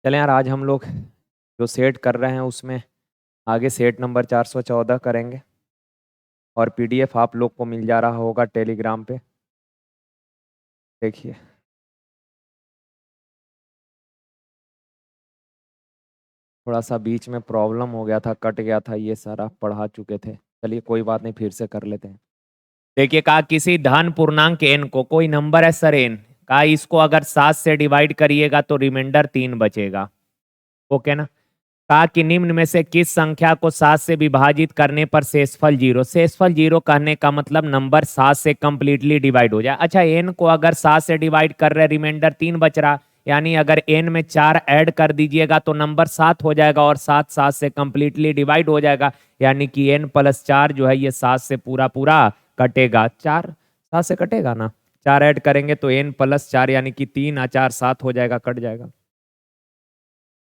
चलें यार, आज हम लोग जो सेट कर रहे हैं उसमें आगे सेट नंबर 414 करेंगे और पीडीएफ आप लोग को मिल जा रहा होगा टेलीग्राम पे। देखिए, थोड़ा सा बीच में प्रॉब्लम हो गया था, कट गया था, ये सारा पढ़ा चुके थे। चलिए कोई बात नहीं, फिर से कर लेते हैं। देखिए, कहा किसी धन पूर्णांक n को, कोई नंबर है सर n, कहा इसको अगर 7 से डिवाइड करिएगा तो रिमाइंडर 3 बचेगा। ओके ना। कहा कि निम्न में से किस संख्या को 7 से विभाजित करने पर शेषफल 0। शेषफल 0 कहने का मतलब नंबर 7 से कंप्लीटली डिवाइड हो जाए। अच्छा, n को अगर 7 से डिवाइड कर रहे, रिमाइंडर 3 बच रहा, यानी अगर n में 4 ऐड कर दीजिएगा तो नंबर 7 हो जाएगा और 7 7 से कंप्लीटली डिवाइड हो जाएगा। यानी कि n प्लस 4 जो है ये 7 से पूरा पूरा कटेगा। 4 7 से कटेगा ना, 4 ऐड करेंगे तो n प्लस 4 यानी कि 3 और 4 7 हो जाएगा, कट जाएगा।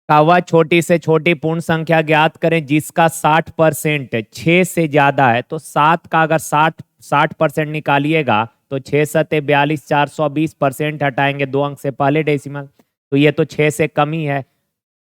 वह छोटी से छोटी पूर्ण संख्या ज्ञात करें जिसका 60% 6 से ज्यादा है। तो 7 का अगर 60% निकालिएगा तो 6 सते 42, 420% हटाएंगे 2 अंक से पहले डेसिमल, तो ये तो 6 से कम ही है।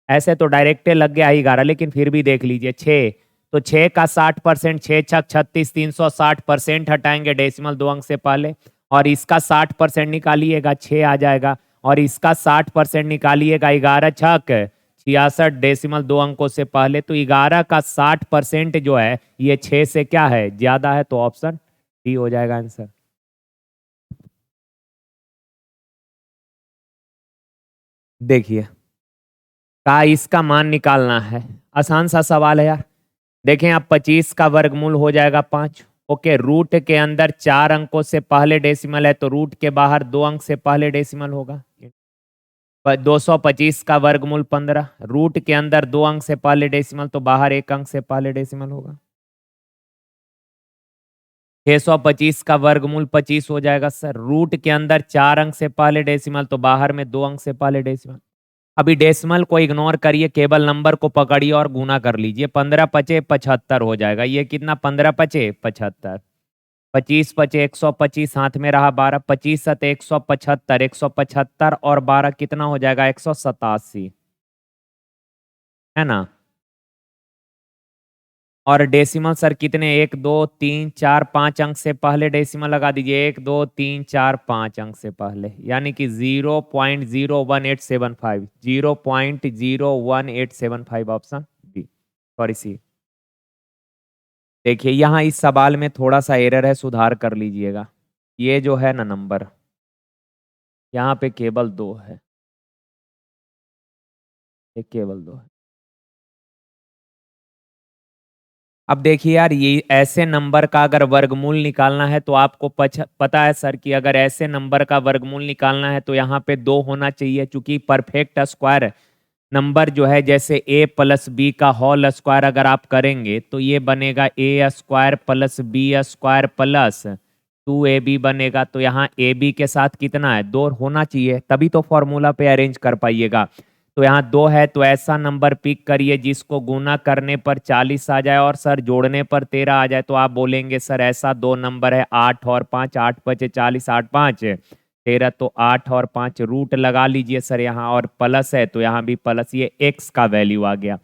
ऐसे तो डायरेक्टे लग गया 11, लेकिन फिर भी देख लीजिए 6, तो 6 का 60%, 6 छक 36, 360% हटाएंगे डेसिमल 2 अंक से पहले, और इसका 60% निकालिएगा 6 आ जाएगा, और इसका 60% निकालिएगा 11 छक 66 डेसिमल 2 अंकों से पहले। तो 11 का 60% जो है ये 6 से क्या है, ज्यादा है, तो ऑप्शन डी हो जाएगा आंसर। देखिए, का इसका मान निकालना है, आसान सा सवाल है यार। देखें, अब 25 का वर्गमूल हो जाएगा 5। ओके, रूट के अंदर 4 अंकों से पहले डेसिमल है तो रूट के बाहर 2 अंक से पहले डेसिमल होगा। 225 का वर्गमूल 15, रूट के अंदर 2 अंक से पहले डेसिमल तो बाहर 1 अंक से पहले डेसिमल होगा। 625 का वर्गमूल 25 हो जाएगा सर, रूट के अंदर 4 अंक से पहले डेसिमल तो बाहर में 2 अंक से पहले डेसिमल। अभी डेसिमल को इग्नोर करिए, केवल नंबर को पकड़िए और गुना कर लीजिए। 15 पचे 75 हो जाएगा। ये कितना, 15 पचे 75, 25 पचे 125, हाथ में रहा 12, 25 सत 175, 175 और 12 कितना हो जाएगा, 187, है ना। और डेसिमल सर कितने, 1 2 3 4 5 अंक से पहले डेसिमल लगा दीजिए, 1 2 3 4 5 अंक से पहले, यानी कि 0.01875, 0.01875 ऑप्शन डी, सॉरी सी। देखिए, यहाँ इस सवाल में थोड़ा सा एरर है, सुधार कर लीजिएगा। ये जो है ना नंबर, यहाँ पे केवल 2 है, ये केवल 2 है। अब देखिए यार, ये ऐसे नंबर का अगर वर्गमूल निकालना है तो आपको पता है सर कि अगर ऐसे नंबर का वर्गमूल निकालना है तो यहाँ पे 2 होना चाहिए, क्योंकि परफेक्ट स्क्वायर नंबर जो है, जैसे a प्लस बी का होल स्क्वायर अगर आप करेंगे तो ये बनेगा a square plus b square plus 2ab बनेगा। तो यहाँ ab के साथ कितना है, 2 होना चाहिए, तभी तो फॉर्मूला पे अरेंज कर पाइएगा। तो यहाँ 2 है, तो ऐसा नंबर पिक करिए जिसको गुना करने पर 40 आ जाए और सर जोड़ने पर 13 आ जाए। तो आप बोलेंगे सर ऐसा 2 नंबर है, 8 और 5, 8 पचे 40, 8 5 13, तो 8 और 5 रूट लगा लीजिए सर यहाँ, और प्लस है तो यहाँ भी प्लस, ये x का वैल्यू आ गया।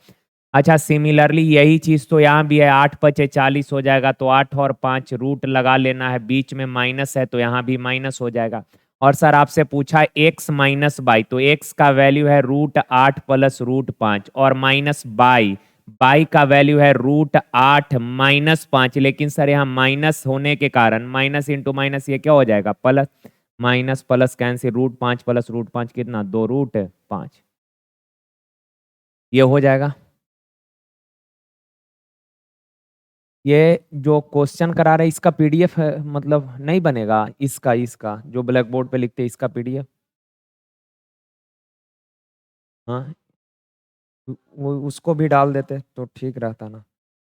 अच्छा, सिमिलरली यही चीज तो यहाँ भी है, 8 पचे 40 हो जाएगा, तो 8 और 5 रूट लगा लेना है, बीच में माइनस है तो यहाँ भी माइनस हो जाएगा। और सर आपसे पूछा x माइनस बाई, तो x का वैल्यू है √8 प्लस √5, और माइनस बाई, बाई का वैल्यू है √8 माइनस 5, लेकिन सर यहाँ माइनस होने के कारण माइनस इंटू माइनस ये क्या हो जाएगा, plus, minus plus cancel, √5 plus √5 कितना, 2√5, ये हो जाएगा। ये जो क्वेश्चन करा रहे इसका पीडीएफ है, मतलब नहीं बनेगा इसका, इसका जो ब्लैक बोर्ड पे लिखते हैं इसका पीडीएफ। हाँ, वो उसको भी डाल देते तो ठीक रहता ना।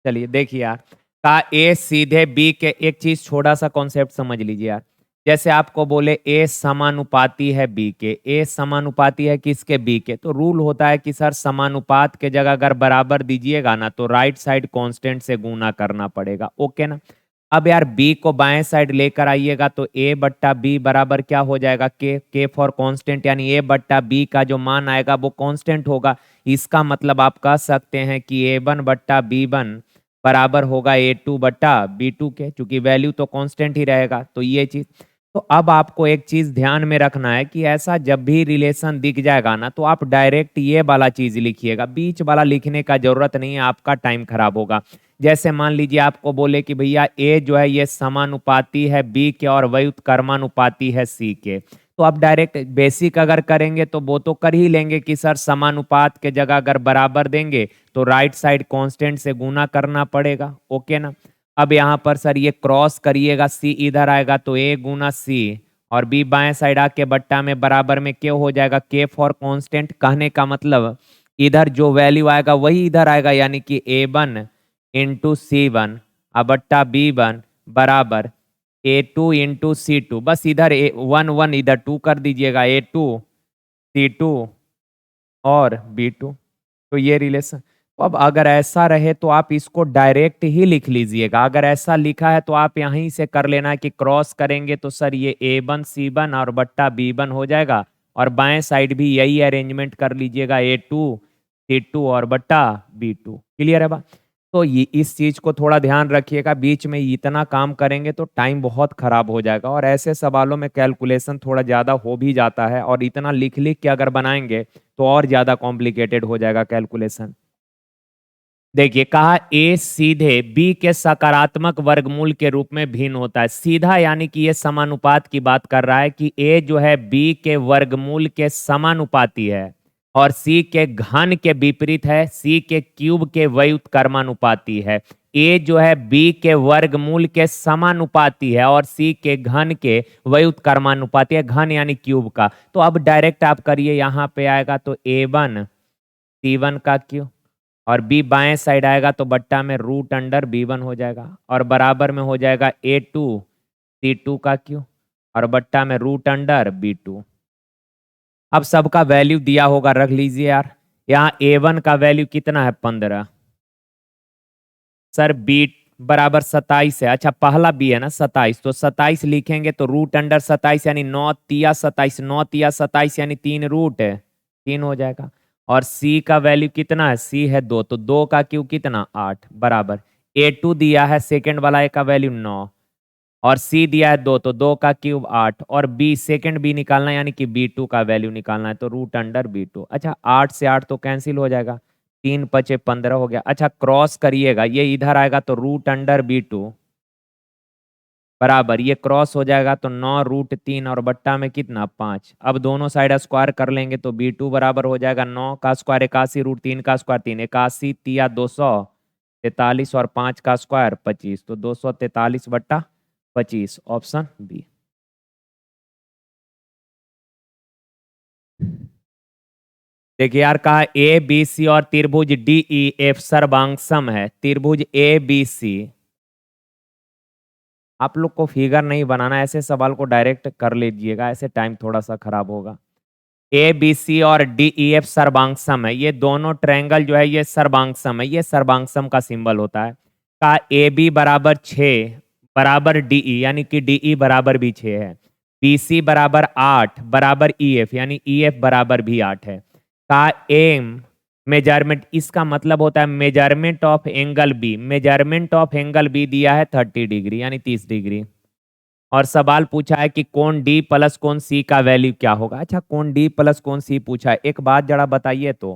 चलिए देखिए यार, का ए सीधे बी के, एक चीज छोटा सा कॉन्सेप्ट समझ लीजिए यार। जैसे आपको बोले ए समानुपाती है बी के, ए समानुपाती है किसके, बी के, तो रूल होता है कि सर समानुपात के जगह अगर बराबर दीजिएगा ना तो राइट साइड कांस्टेंट से गुना करना पड़ेगा। ओके ना। अब यार बी को बाएं साइड लेकर आइएगा तो ए बट्टा बी बराबर क्या हो जाएगा, के फॉर कांस्टेंट, यानी ए बट्टा बी का जो मान आएगा वो कांस्टेंट होगा। इसका मतलब आप कह सकते हैं कि ए वन बट्टा बी वन बराबर होगा ए टू बट्टा बी टू के, क्योंकि वैल्यू तो कांस्टेंट ही रहेगा। तो ये चीज, तो अब आपको एक चीज ध्यान में रखना है कि ऐसा जब भी रिलेशन दिख जाएगा ना तो आप डायरेक्ट ये वाला चीज लिखिएगा, बीच वाला लिखने का जरूरत नहीं है, आपका टाइम खराब होगा। जैसे मान लीजिए आपको बोले कि भैया ए जो है ये समानुपाती है बी के और व्युत्क्रमानुपाती है सी के, तो आप डायरेक्ट बेसिक अगर करेंगे तो वो तो कर ही लेंगे कि सर समानुपात के जगह अगर बराबर देंगे तो राइट साइड कांस्टेंट से गुना करना पड़ेगा, ओके ना। अब यहाँ पर सर ये क्रॉस करिएगा, सी इधर आएगा तो ए गुना सी और बी बाएं साइड आके बट्टा में बराबर में क्या हो जाएगा, के फॉर कांस्टेंट। कहने का मतलब इधर जो वैल्यू आएगा वही इधर आएगा, यानी कि ए वन इंटू सी वन अब बट्टा बी वन बराबर ए टू इंटू सी टू। बस इधर ए वन वन इधर टू कर दीजिएगा, ए टू सी टू और बी टू। तो ये रिलेशन, तो अब अगर ऐसा रहे तो आप इसको डायरेक्ट ही लिख लीजिएगा। अगर ऐसा लिखा है तो आप यहीं से कर लेना कि क्रॉस करेंगे तो सर ये ए वन सी वन और बट्टा बी वन हो जाएगा, और बाएं साइड भी यही अरेंजमेंट कर लीजिएगा, ए टू सी टू और बट्टा बी टू। क्लियर है बात? तो ये इस चीज को थोड़ा ध्यान रखिएगा, बीच में इतना काम करेंगे तो टाइम बहुत खराब हो जाएगा, और ऐसे सवालों में कैलकुलेशन थोड़ा ज्यादा हो भी जाता है, और इतना लिख लिख के अगर बनाएंगे तो और ज्यादा कॉम्प्लिकेटेड हो जाएगा कैलकुलेशन। देखिए कहा ए सीधे बी के सकारात्मक वर्गमूल के रूप में भिन्न होता है। सीधा यानी कि ये समानुपात की बात कर रहा है कि ए जो है बी के वर्गमूल के समानुपाती है, और सी के घन के विपरीत है, सी के क्यूब के व्युत्क्रमानुपाती है। ए जो है बी के वर्गमूल के समानुपाती है और सी के घन के व्युत्क्रमानुपाती है, घन यानी क्यूब का। तो अब डायरेक्ट आप करिए, यहाँ पे आएगा तो ए वन सी वन का क्यूब और बी बाएं साइड आएगा तो बट्टा में रूट अंडर बी वन हो जाएगा, और बराबर में हो जाएगा ए टू सी टू का क्यू और बट्टा में रूट अंडर बी टू। अब सबका वैल्यू दिया होगा, रख लीजिए यार। यहाँ ए वन का वैल्यू कितना है 15, सर बी बराबर 27 है। अच्छा पहला बी है ना 27, तो 27 लिखेंगे तो रूट अंडर 27 यानी 9 तिया 27, 9 तिया 27 यानी 3 रूट है 3 हो जाएगा। और सी का वैल्यू कितना है, सी है 2, तो 2 का क्यू कितना 8 बराबर ए टू दिया है सेकंड वाला ए का वैल्यू 9 और सी दिया है 2, तो 2 का क्यूब 8 और बी सेकंड बी निकालना है, यानी कि बी टू का वैल्यू निकालना है, तो रूट अंडर बी टू। अच्छा 8 से 8 तो कैंसिल हो जाएगा, 3 पचे 15 हो गया। अच्छा क्रॉस करिएगा, ये इधर आएगा तो रूट अंडर बी टू बराबर ये क्रॉस हो जाएगा तो 9 रूट 3 और बट्टा में कितना 5। अब दोनों साइड स्क्वायर कर लेंगे तो बी टू बराबर हो जाएगा 9 का स्क्वायर 81 रूट 3 का स्क्वायर 3, 81 तिया 243 और 5 का स्क्वायर 25, तो 243 बट्टा 25 ऑप्शन बी। देखिए यार कहा ए बी सी और त्रिभुज डी ई एफ सर्वांगसम है। त्रिभुज ए बी सी, आप लोग को फिगर नहीं बनाना, ऐसे सवाल को डायरेक्ट कर लीजिएगा, ऐसे टाइम थोड़ा सा खराब होगा। ए बी सी और डी ई एफ सर्वांगसम है, ये दोनों ट्रायंगल जो है ये सर्वांगसम है, ये सर्वांगसम का सिंबल होता है। का ए बी बराबर 6 बराबर डी ई यानी कि डी ई बराबर भी 6 है, बी सी बराबर 8 बराबर ई एफ यानी ई एफ बराबर भी 8 है। का एम मेजरमेंट, इसका मतलब होता है measurement of angle B, measurement of angle B दिया है 30 डिग्री यानी 30 डिग्री, और सवाल पूछा है कि कोण डी प्लस कोण सी का वैल्यू क्या होगा। अच्छा कोण डी प्लस कोण सी पूछा है, एक बात जरा बताइए तो,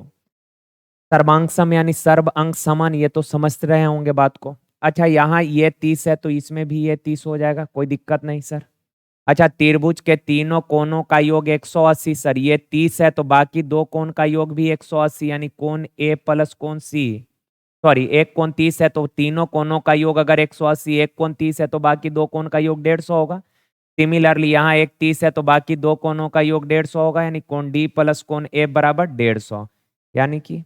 सर्वांगसम यानी सर्व अंग समान, ये तो समझ रहे होंगे बात को। अच्छा यहाँ ये 30 है तो इसमें भी ये 30 हो जाएगा, कोई दिक्कत नहीं सर। अच्छा त्रिभुज के तीनों कोणों का योग 180, सर ये 30 है तो बाकी दो कोण का योग भी 180 यानी कोण ए प्लस कोण सी, सॉरी एक कोण 30 है तो तीनों कोणों का योग अगर 180, एक कोण 30 है तो बाकी दो कोण का योग 150 होगा। सिमिलरली यहाँ एक 30 है तो बाकी दो कोणों का योग 150 होगा, यानी कोण डी प्लस कोण ए बराबर 150,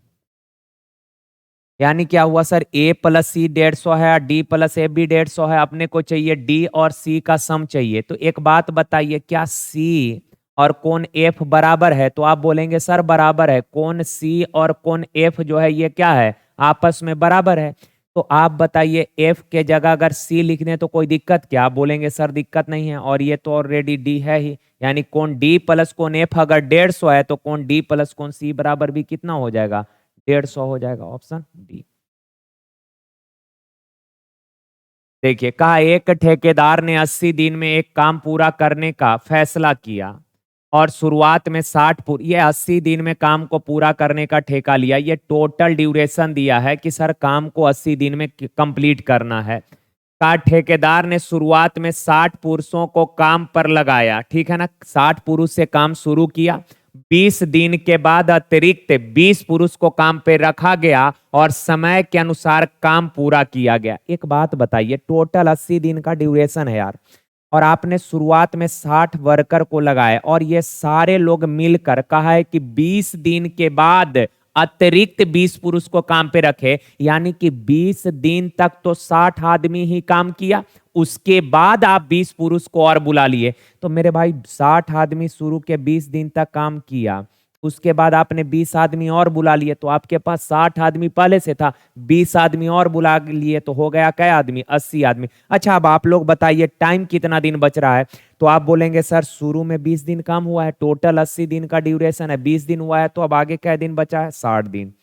यानी क्या हुआ सर, ए प्लस सी 150 है और डी प्लस ए भी 150 है। अपने को चाहिए डी और सी का सम चाहिए, तो एक बात बताइए क्या सी और कोण एफ बराबर है, तो आप बोलेंगे सर बराबर है, कोण सी और कोण एफ जो है ये क्या है आपस में बराबर है। तो आप बताइए एफ के जगह अगर सी लिख दें तो कोई दिक्कत क्या? आप बोलेंगे सर दिक्कत नहीं है, और ये तो ऑलरेडी डी है ही, यानी कोण डी प्लस कोण एफ अगर 150 है तो कोण डी प्लस कोण सी बराबर भी कितना हो जाएगा? 150 हो जाएगा, ऑप्शन डी। देखिए कहा एक ठेकेदार ने 80 दिन में एक काम पूरा करने का फैसला किया और शुरुआत में 60 ये 80 दिन में काम को पूरा करने का ठेका लिया। ये टोटल ड्यूरेशन दिया है कि सर काम को 80 दिन में कंप्लीट करना है। का ठेकेदार ने शुरुआत में 60 पुरुषों को काम पर लगाया, ठीक है ना, 60 पुरुष से काम शुरू किया। 20 दिन के बाद अतिरिक्त 20 पुरुष को काम पे रखा गया और समय के अनुसार काम पूरा किया गया। एक बात बताइए, टोटल 80 दिन का ड्यूरेशन है यार, और आपने शुरुआत में 60 वर्कर को लगाया और ये सारे लोग मिलकर कहा है कि 20 दिन के बाद अतिरिक्त 20 पुरुष को काम पे रखे, यानी कि 20 दिन तक तो 60 आदमी ही काम किया, उसके बाद आप 20 पुरुष को और बुला लिए। तो मेरे भाई 60 आदमी शुरू के 20 दिन तक काम किया, उसके बाद आपने 20 आदमी और बुला लिए, तो आपके पास 60 आदमी पहले से था, 20 आदमी और बुला लिए तो हो गया क्या आदमी? 80 आदमी। अच्छा अब आप लोग बताइए टाइम कितना दिन बच रहा है? तो आप बोलेंगे सर शुरू में 20 दिन काम हुआ है, टोटल 80 दिन का ड्यूरेशन है, 20 दिन हुआ है, तो अब आगे क्या दिन बचा है? 60 दिन।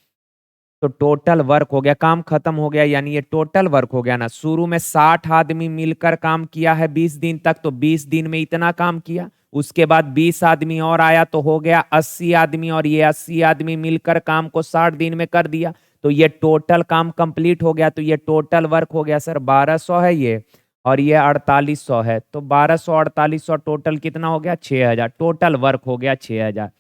तो टोटल वर्क हो गया, काम खत्म हो गया, यानी ये टोटल वर्क हो गया ना। शुरू में 60 आदमी मिलकर काम किया है 20 दिन तक, तो 20 दिन में इतना काम किया, उसके बाद 20 आदमी और आया तो हो गया 80 आदमी, और ये 80 आदमी मिलकर काम को 60 दिन में कर दिया, तो ये टोटल काम कंप्लीट हो गया। तो ये टोटल वर्क हो गया सर 1200 है ये, और ये 4800 है, तो 1200 4800 टोटल कितना हो गया? 6000। टोटल वर्क हो गया 6000।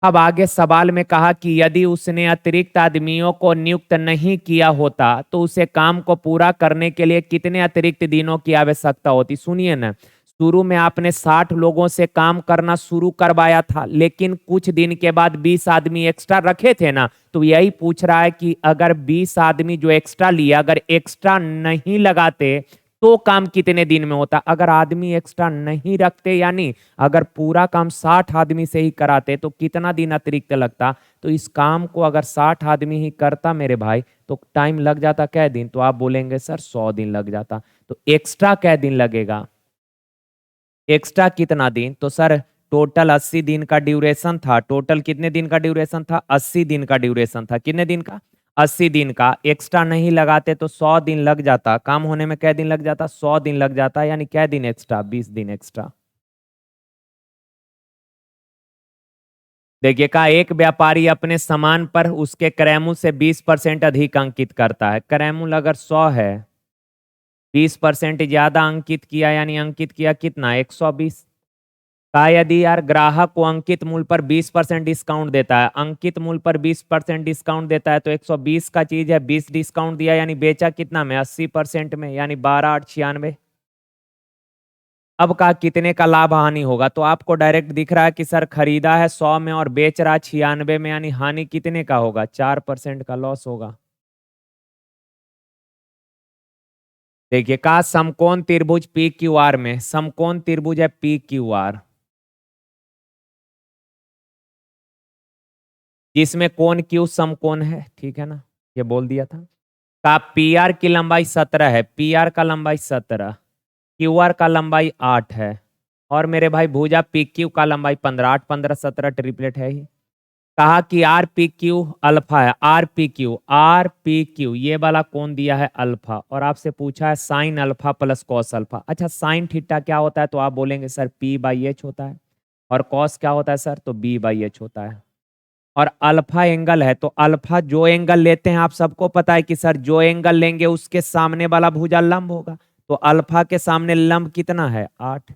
अब आगे सवाल में कहा कि यदि उसने अतिरिक्त आदमियों को नियुक्त नहीं किया होता तो उसे काम को पूरा करने के लिए कितने अतिरिक्त दिनों की आवश्यकता होती? सुनिए ना, शुरू में आपने 60 लोगों से काम करना शुरू करवाया था, लेकिन कुछ दिन के बाद 20 आदमी एक्स्ट्रा रखे थे ना, तो यही पूछ रहा है कि अगर 20 आदमी जो एक्स्ट्रा लिया अगर एक्स्ट्रा नहीं लगाते तो काम कितने दिन में होता? अगर आदमी एक्स्ट्रा नहीं रखते, यानी अगर पूरा काम 60 आदमी से ही कराते तो कितना दिन अतिरिक्त लगता? तो इस काम को अगर 60 आदमी ही करता मेरे भाई तो टाइम लग जाता क्या दिन? तो आप बोलेंगे सर 100 दिन लग जाता। तो एक्स्ट्रा क्या दिन लगेगा? एक्स्ट्रा कितना दिन? तो सर टोटल 80 दिन का ड्यूरेशन था, टोटल कितने दिन का ड्यूरेशन था? 80 दिन का ड्यूरेशन था। कितने दिन का? 80 दिन का। एक्स्ट्रा नहीं लगाते तो 100 दिन लग जाता, काम होने में क्या दिन लग जाता? 100 दिन लग जाता, यानी क्या दिन एक्स्ट्रा? 20 दिन एक्स्ट्रा। देखिए कहा एक व्यापारी अपने सामान पर उसके क्रय मूल्य से 20% अधिक अंकित करता है। क्रय मूल्य अगर 100 है, 20% ज्यादा अंकित किया, यानी अंकित किया कितना? 120। का यदि यार ग्राहक को अंकित मूल्य पर 20% डिस्काउंट देता है, अंकित मूल्य पर 20% डिस्काउंट देता है, तो 120 का चीज है, 20 डिस्काउंट दिया, यानी बेचा कितना में? 80% में, यानी 12,896। अब का कितने का लाभ हानि होगा? तो आपको डायरेक्ट दिख रहा है कि सर खरीदा है 100 में और बेच रहा है 96 में, यानी हानि कितने का होगा? 4% का लॉस होगा। देखिए का समकोण त्रिभुज पी क्यू आर में, समकोण त्रिभुज है पी क्यू आर, जिसमें कोण क्यू समकोण है, ठीक है ना, ये बोल दिया था। का पी आर की लंबाई 17 है, पी आर का लंबाई 17, क्यू आर का लंबाई 8 है, और मेरे भाई भुजा पी क्यू का लंबाई 15, 8 15 17 ट्रिपलेट है ही। कहा कि आर पी क्यू अल्फा है, आर पी क्यू ये वाला कौन दिया है? अल्फा, और आपसे पूछा है sine alpha plus cos alpha. अच्छा साइन थीटा क्या होता है? तो आप बोलेंगे सर पी बाई एच होता है, और कॉस क्या होता है सर? तो बी बाई एच होता है। और अल्फा एंगल है, तो अल्फा जो एंगल लेते हैं आप सबको पता है कि सर जो एंगल लेंगे उसके सामने वाला भुजा लंब होगा, तो अल्फा के सामने लंब कितना है? 8।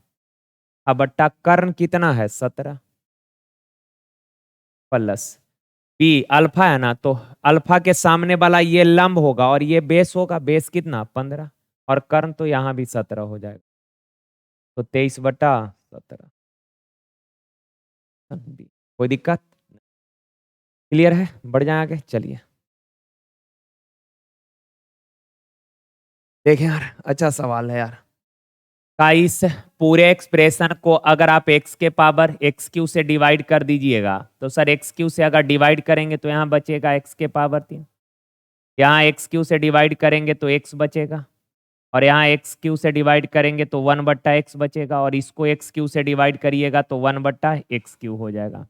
अब बट्टा कर्ण कितना है? 17 प्लस बी अल्फा है ना, तो अल्फा के सामने वाला ये लंब होगा और ये बेस होगा, बेस कितना? 15, और कर्ण तो यहाँ भी 17 हो जाएगा, तो 23/17। कोई दिक्कत? क्लियर है? बढ़ जाए आगे, चलिए देखें यार, अच्छा सवाल है यार। का इस पूरे एक्सप्रेशन को अगर आप एक्स के पावर एक्स क्यू से डिवाइड कर दीजिएगा, तो सर एक्स क्यू से अगर डिवाइड करेंगे तो यहाँ बचेगा एक्स के पावर 3, यहाँ एक्स क्यू से डिवाइड करेंगे तो एक्स बचेगा, और यहाँ एक्स क्यू से डिवाइड करेंगे तो 1/x बचेगा, और इसको एक्स क्यू से डिवाइड करिएगा तो 1/x³ हो जाएगा,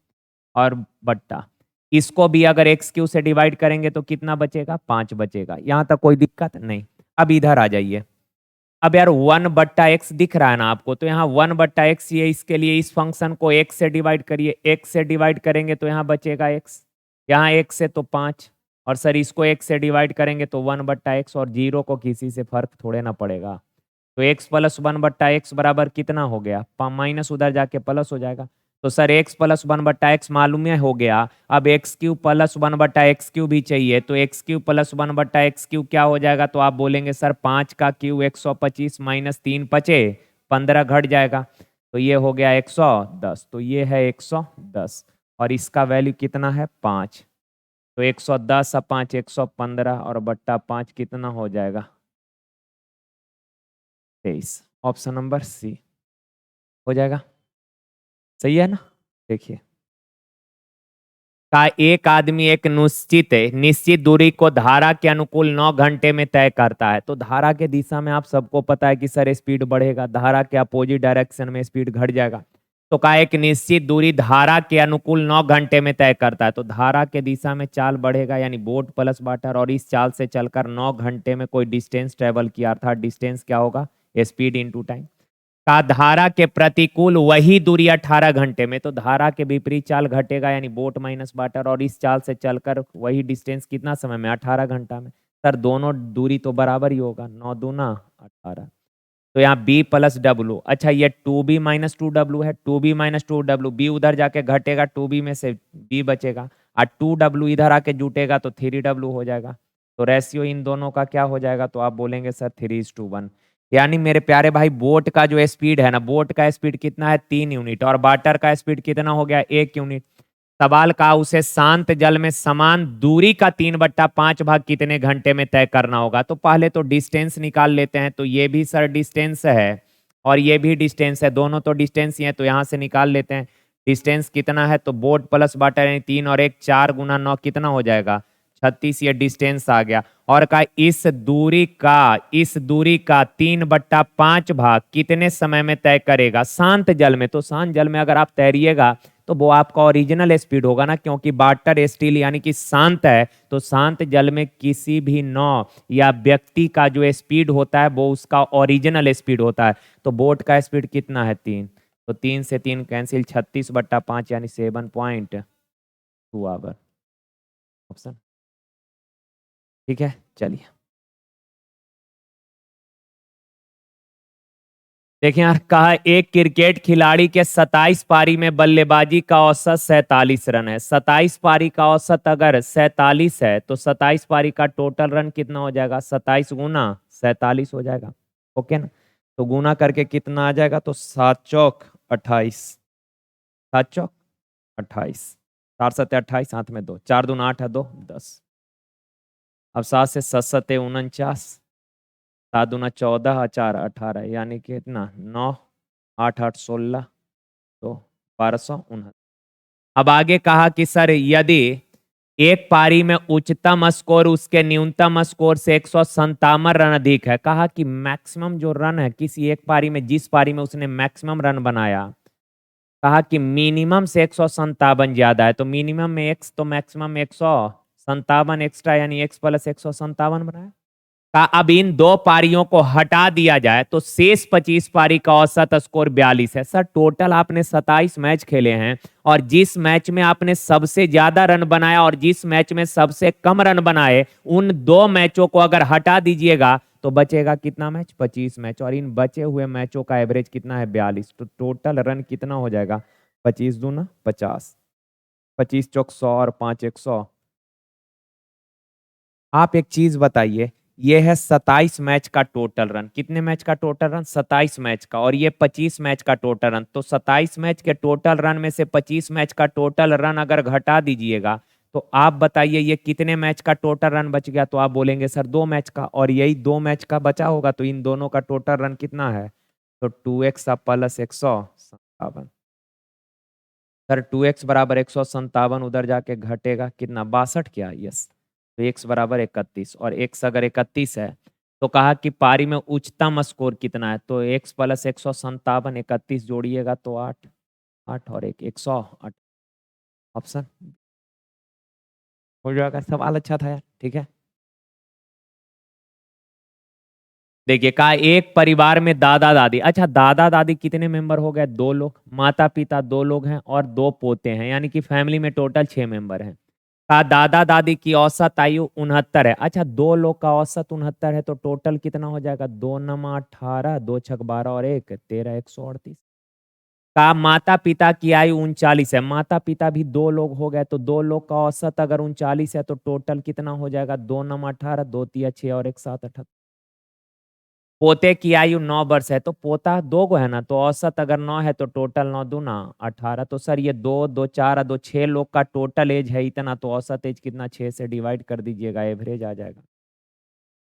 और बट्टा इसको भी अगर एक्स क्यू से डिवाइड करेंगे तो कितना बचेगा, 5 बचेगा। यहाँ तक कोई दिक्कत नहीं। अब इधर आ जाइए। अब यार 1/x दिख रहा है ना आपको, तो यहाँ 1/x ये इसके लिए इस फंक्शन को x से डिवाइड करिए, x से डिवाइड करेंगे तो यहाँ बचेगा x, यहाँ x से तो 5, और सर इसको x से डिवाइड करेंगे तो 1/x, और जीरो को किसी से फर्क थोड़े ना पड़ेगा। तो x + 1/x बराबर कितना हो गया, माइनस उधर जाके प्लस हो जाएगा। तो सर x + 1/x मालूम है हो गया। अब x³ + 1/x³ भी चाहिए, तो x³ + 1/x³ क्या हो जाएगा, तो आप बोलेंगे सर 5 का क्यूब 125 - 3 पचे 15 घट जाएगा, तो ये हो गया 110। तो ये है 110, और इसका वैल्यू कितना है 5। तो 110 और 5 115, और बट्टा 5 कितना हो जाएगा 23। ऑप्शन नंबर सी हो जाएगा। सही है ना। देखिए, का एक आदमी एक निश्चित दूरी को धारा के अनुकूल 9 घंटे में तय करता है। तो धारा के दिशा में आप सबको पता है कि सर स्पीड बढ़ेगा, धारा के अपोजिट डायरेक्शन में स्पीड घट जाएगा। तो का एक निश्चित दूरी धारा के अनुकूल 9 घंटे में तय करता है, तो धारा के दिशा में चाल बढ़ेगा, यानी बोट प्लस वाटर, और इस चाल से चलकर 9 घंटे में कोई डिस्टेंस ट्रेवल किया, अर्थात डिस्टेंस क्या होगा, स्पीड इंटू टाइम। का धारा के प्रतिकूल वही दूरी 18 घंटे में, तो धारा के विपरीत चाल घटेगा, यानी बोट माइनस वाटर, और इस चाल से चलकर वही डिस्टेंस कितना समय में, 18 घंटा में। सर दोनों दूरी तो बराबर ही होगा, 9 दूना 18। तो यहाँ b + w, अच्छा ये 2b - 2w है, 2b - 2w, b उधर जाके घटेगा, 2b में से b बचेगा, और 2w इधर आके जुटेगा तो 3w हो जाएगा। तो रेशियो इन दोनों का क्या हो जाएगा, तो आप बोलेंगे सर 3:1। यानी मेरे प्यारे भाई, बोट का जो स्पीड है ना, बोट का स्पीड कितना है 3 यूनिट, और वाटर का स्पीड कितना हो गया 1 यूनिट। सवाल का उसे शांत जल में समान दूरी का 3/5 भाग कितने घंटे में तय करना होगा। तो पहले तो डिस्टेंस निकाल लेते हैं, तो ये भी सर डिस्टेंस है और ये भी डिस्टेंस है, दोनों तो डिस्टेंस ही है, तो यहाँ से निकाल लेते हैं। डिस्टेंस कितना है, तो बोट प्लस वाटर यानी 3 और 1 4 × 9 कितना हो जाएगा 36, ये डिस्टेंस आ गया। और का इस दूरी का 3/5 भाग कितने समय में तय करेगा शांत जल में। तो शांत जल में अगर आप तैरिएगा तो वो आपका ओरिजिनल स्पीड होगा ना, क्योंकि वाटर स्टिल यानी कि शांत है, तो शांत जल में किसी भी नाव या व्यक्ति का जो स्पीड होता है वो उसका ओरिजिनल स्पीड होता है। तो बोट का स्पीड कितना है 3, तो 3 से 3 कैंसिल, 36/5 यानी 7.2 आवर। ऑप्शन ठीक है। चलिए देखिए यार, कहा एक क्रिकेट खिलाड़ी के 27 पारी में बल्लेबाजी का औसत 47 रन है। 27 पारी का औसत अगर 47 है तो 27 पारी का टोटल रन कितना हो जाएगा, 27 गुना 47 हो जाएगा। ओके ना। तो गुना करके कितना आ जाएगा, तो 7 चौक 28, 7 चौक 28, 4 सत्ते 28, हाथ में 2, 4 दूना 8 है 2 10। अब 7 से 7 सत्ते 49, 7 दूना 14, 4 18, यानी कितना 9, 8 8 16, तो 1269। अब आगे कहा कि सर यदि एक पारी में उच्चतम स्कोर उसके न्यूनतम स्कोर से 157 रन अधिक है, कहा कि मैक्सिमम जो रन है किसी एक पारी में, जिस पारी में उसने मैक्सिमम रन बनाया, कहा कि मिनिमम से 157 ज्यादा है, तो मिनिमम में x तो मैक्सिमम में 157 एक्स्ट्रा, यानी x + 157 बनाया। का अब इन दो पारियों को हटा दिया जाए तो शेष 25 पारी का औसत स्कोर 42 है। सर टोटल आपने 27 मैच खेले हैं, और जिस मैच में आपने सबसे ज्यादा रन बनाया और जिस मैच में सबसे कम रन बनाए, उन दो मैचों को अगर हटा दीजिएगा तो बचेगा कितना मैच, 25 मैच, और इन बचे हुए मैचों का एवरेज कितना है 42। तो टोटल रन कितना हो जाएगा 25 दूना 50, 25 चौक 100 और 5 100। आप एक चीज बताइए, ये है 27 मैच का टोटल रन, कितने मैच का टोटल रन 27 मैच का, और ये 25 मैच का टोटल रन। तो 27 मैच के टोटल रन में से 25 मैच का टोटल रन अगर घटा दीजिएगा तो आप बताइए ये कितने मैच का टोटल रन बच गया। तो आप बोलेंगे सर 2 मैच का, और यही 2 मैच का बचा होगा, तो इन दोनों का टोटल रन कितना है, तो 2x + 157। सर 2x = 157, उधर जाके घटेगा कितना 62, क्या, यस। तो x बराबर 31 और x अगर 31 है तो कहा कि पारी में उच्चतम स्कोर कितना है, तो x प्लस 157, 31 जोड़िएगा तो 8, 8 और 108। ऑप्शन हो जाएगा। सवाल अच्छा था यार, ठीक है। देखिए कहा एक परिवार में दादा दादी, अच्छा दादा दादी कितने मेंबर हो गए, 2 लोग, माता पिता 2 लोग हैं और 2 पोते हैं, यानी कि फैमिली में टोटल 6 मेंबर हैं। कहा दादा दादी की औसत आयु 69 है। अच्छा 2 लोग का औसत 69 है तो टोटल कितना हो जाएगा, 2 9 18, 2 6 12 और 1 13, 138। कहा माता पिता की आयु 39 है, माता पिता भी 2 लोग हो गए तो 2 लोग का औसत अगर 39 है तो टोटल कितना हो जाएगा, 2 9 18, 2 3 6 और 1 7 18। पोते की आयु 9 वर्ष है तो पोता 2 गो है ना, तो औसत अगर 9 है तो टोटल 9 दूना 18। तो सर ये 2 2 4 2 6 लोग का टोटल एज है इतना, तो औसत एज कितना, 6 से डिवाइड कर दीजिएगा, एवरेज आ जाएगा।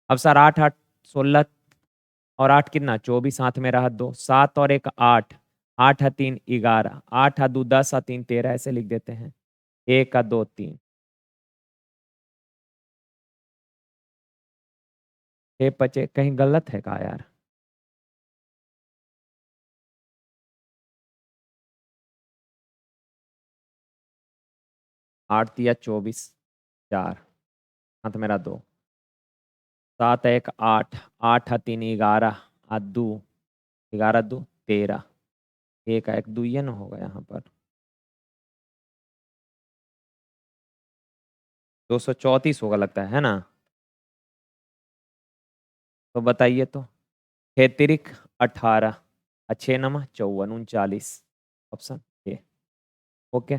अब सर 8 8 16 और 8 कितना, 24, हाथ में रहा 2, 7 और 1 8, 8 है 3 11, 8 है 2 10 है 3 13, ऐसे लिख देते हैं, 1 का 2 3, 6 बचे, कहीं गलत है का यार। 8 दिया 24, 4, हाथ मेरा 2, 7 1 8, 8 है 3 11, 8 2 11 2 13, 1 1 2 ये ना होगा यहाँ पर, 234 होगा लगता है ना। तो बताइए तो, 33 18, अच्छे नमा 54 39, ऑप्शन ए। ओके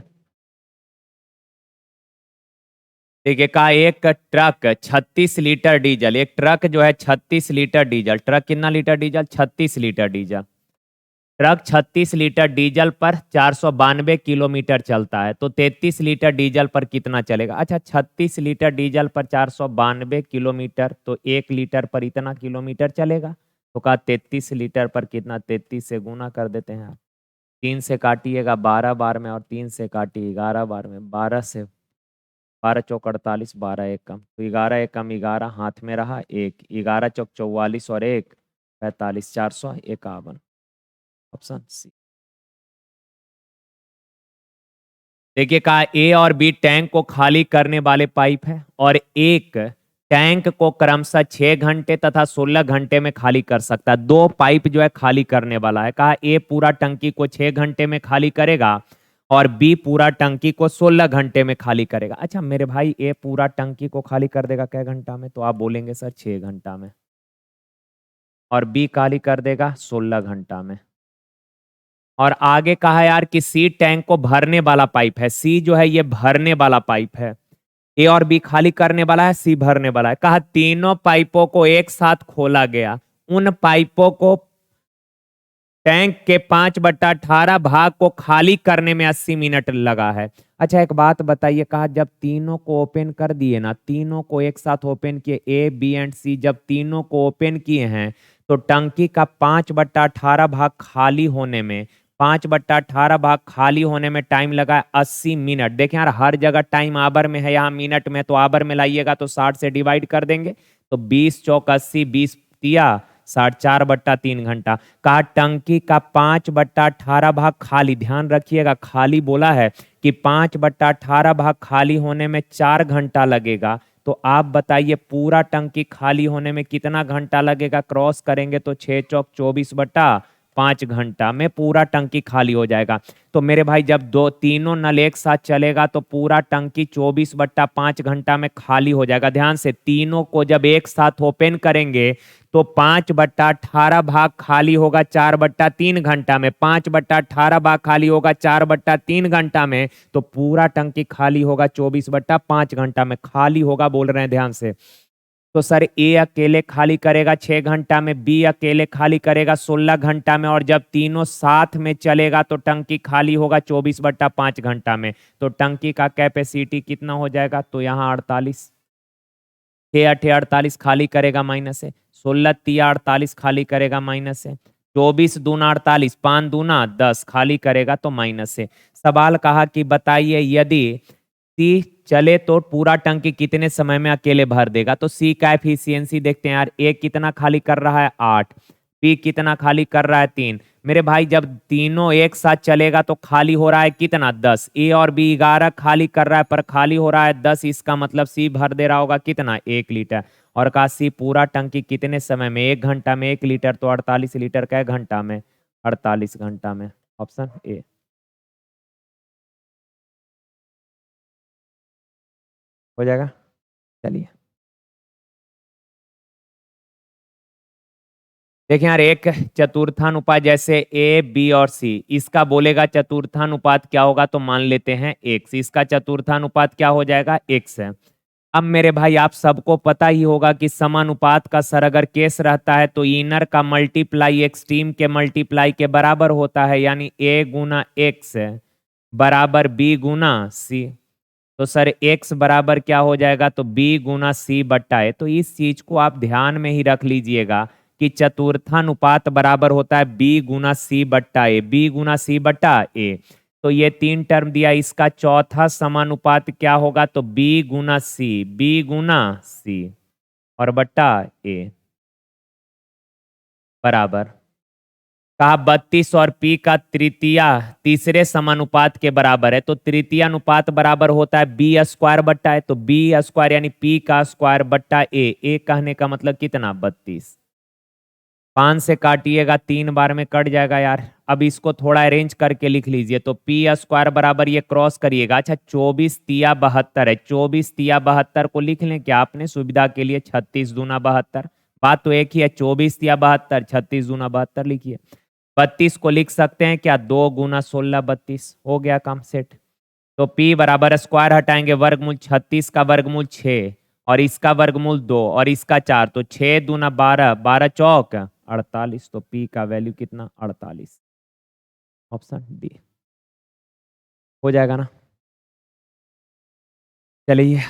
देखिए कहा एक ट्रक 36 लीटर डीजल, एक ट्रक जो है 36 लीटर डीजल, ट्रक कितना litre diesel, 36 litre diesel, truck 36 litre diesel पर 492 किलोमीटर चलता है, तो 33 लीटर डीजल पर कितना चलेगा। अच्छा 36 लीटर डीजल पर 492 किलोमीटर, तो 1 लीटर पर इतना किलोमीटर चलेगा, तो कहा 33 लीटर पर कितना, 33 से गुना कर देते हैं। 3 से काटिएगा 12 बार में और 3 से काटिए 11 बार में, 12 से 12 चौक 48, 12 एक कम, तो 11 एक कम 11, हाथ में रहा 1, 11 चौक 44 और 1 45, 451, ऑप्शन सी। देखिए कहा ए और बी टैंक को खाली करने वाले पाइप है और एक टैंक को क्रमशः 6 घंटे तथा 16 घंटे में खाली कर सकता है। 2 पाइप जो है खाली करने वाला है। कहा ए पूरा टंकी को 6 घंटे में खाली करेगा और बी पूरा टंकी को 16 घंटे में खाली करेगा। अच्छा मेरे भाई ए पूरा टंकी को खाली कर देगा कै घंटा में, तो आप बोलेंगे सर 6 घंटा में, और बी खाली कर देगा 16 घंटा में। और आगे कहा यार कि सी टैंक को भरने वाला पाइप है, सी जो है ये भरने वाला पाइप है, ए और बी खाली करने वाला है, सी भरने वाला है। कहा तीनों पाइपों को एक साथ खोला गया, उन पाइपों को टैंक के 5/18 भाग को खाली करने में 80 मिनट लगा है। अच्छा एक बात बताइए, कहा जब तीनों को ओपन कर दिए ना, तीनों को एक साथ ओपन किए, ए बी एंड सी जब तीनों को ओपन किए हैं तो टंकी का 5/18 भाग खाली होने में, 5/18 भाग खाली होने में टाइम लगा 80 मिनट। देखें यार हर जगह टाइम आवर में है, यहाँ मिनट में, तो आवर में लाइएगा तो 60 से डिवाइड कर देंगे, तो 20 चौक 80, 20 दिया 60, 4/3 घंटा। कहा टंकी का 5/18 भाग खाली, ध्यान रखिएगा खाली बोला है कि 5/18 भाग खाली होने में 4 घंटा लगेगा। तो आप बताइए पूरा टंकी खाली होने में कितना घंटा लगेगा, क्रॉस करेंगे तो 6 चौक 24/5 घंटा में पूरा टंकी खाली हो जाएगा। तो मेरे भाई जब दो तीनों नल एक साथ चलेगा तो पूरा टंकी 24/5 घंटा में खाली हो जाएगा। ध्यान से तीनों को जब एक साथ ओपन करेंगे तो 5/18 भाग खाली होगा 4/3 घंटा में, 5/18 भाग खाली होगा 4/3 घंटा में, तो पूरा टंकी खाली होगा 24/5 घंटा में, खाली होगा बोल रहे हैं ध्यान से। तो सर ए अकेले खाली करेगा 6 घंटा में, बी अकेले खाली करेगा 16 घंटा में, और जब तीनों साथ में चलेगा तो टंकी खाली होगा 24/5 घंटा में। तो टंकी का कैपेसिटी कितना हो जाएगा, तो यहाँ 48, 6 8 48 खाली करेगा माइनस से, 16 तिया 48 खाली करेगा माइनस से, 24 दूना 48, 5 दूना 10 खाली करेगा तो माइनस से। सवाल कहा कि बताइए यदि सी चले तो पूरा टंकी कितने समय में अकेले भर देगा? तो सी का एफिशिएंसी देखते हैं यार। ए कितना खाली कर रहा है? 8। बी कितना खाली कर रहा है? 3। मेरे भाई जब तीनों एक साथ चलेगा तो खाली हो रहा है कितना? 10। ए और बी 11 खाली कर रहा है पर खाली हो रहा है 10। इसका मतलब सी भर दे रहा होगा कितना? 1 लीटर। और का सी पूरा टंकी कितने समय में? 1 घंटा में 1 लीटर, तो 48 लीटर का घंटा में? 48 घंटा में। Option A. हो जाएगा। चलिए देखिए यार, एक चतुर्थानुपात जैसे ए बी और सी, इसका बोलेगा चतुर्थानुपात क्या होगा? तो मान लेते हैं एक्स। इसका चतुर्थानुपात क्या हो जाएगा? एक्स है। अब मेरे भाई आप सबको पता ही होगा कि समानुपात का सर अगर केस रहता है तो इनर का मल्टीप्लाई एक्सट्रीम के मल्टीप्लाई के बराबर होता है, यानी ए गुना एक्स बराबर बी गुना सी। तो सर एक्स बराबर क्या हो जाएगा? तो बी गुना सी बट्टा ए। तो इस चीज को आप ध्यान में ही रख लीजिएगा कि चतुर्थानुपात बराबर होता है बी गुना सी बट्टा ए। बी गुना सी बट्टा ए। तो ये 3 टर्म दिया, इसका चौथा समानुपात क्या होगा? तो बी गुना सी। बी गुना सी और बट्टा ए बराबर कहा 32 और पी का तृतीया तीसरे समानुपात के बराबर है। तो तृतीय अनुपात बराबर होता है बी स्क्वायर बट्टा है। तो बी स्क्वायर यानी पी का स्क्वायर बट्टा ए कहने का मतलब कितना? 32। 5 से काटिएगा 3 बार में कट जाएगा यार। अब इसको थोड़ा अरेंज करके लिख लीजिए। तो पी स्क्वायर बराबर ये क्रॉस करिएगा। अच्छा 24 तिया 72 है। 24 तिया 72 को लिख लें क्या आपने सुविधा के लिए? 36 दूना 72। बात तो एक ही है, 24 तिया 72, 36 दूना 72 लिखिए। 32 को लिख सकते हैं क्या? 2 गुना 16 32। हो गया काम सेट। तो P बराबर स्क्वायर हटाएंगे, वर्गमूल 36 का वर्गमूल 6 और इसका वर्गमूल 2 और इसका 4, तो 6 दूना 12, 12 चौक 48। तो P का वैल्यू कितना? 48। ऑप्शन डी हो जाएगा ना। चलिए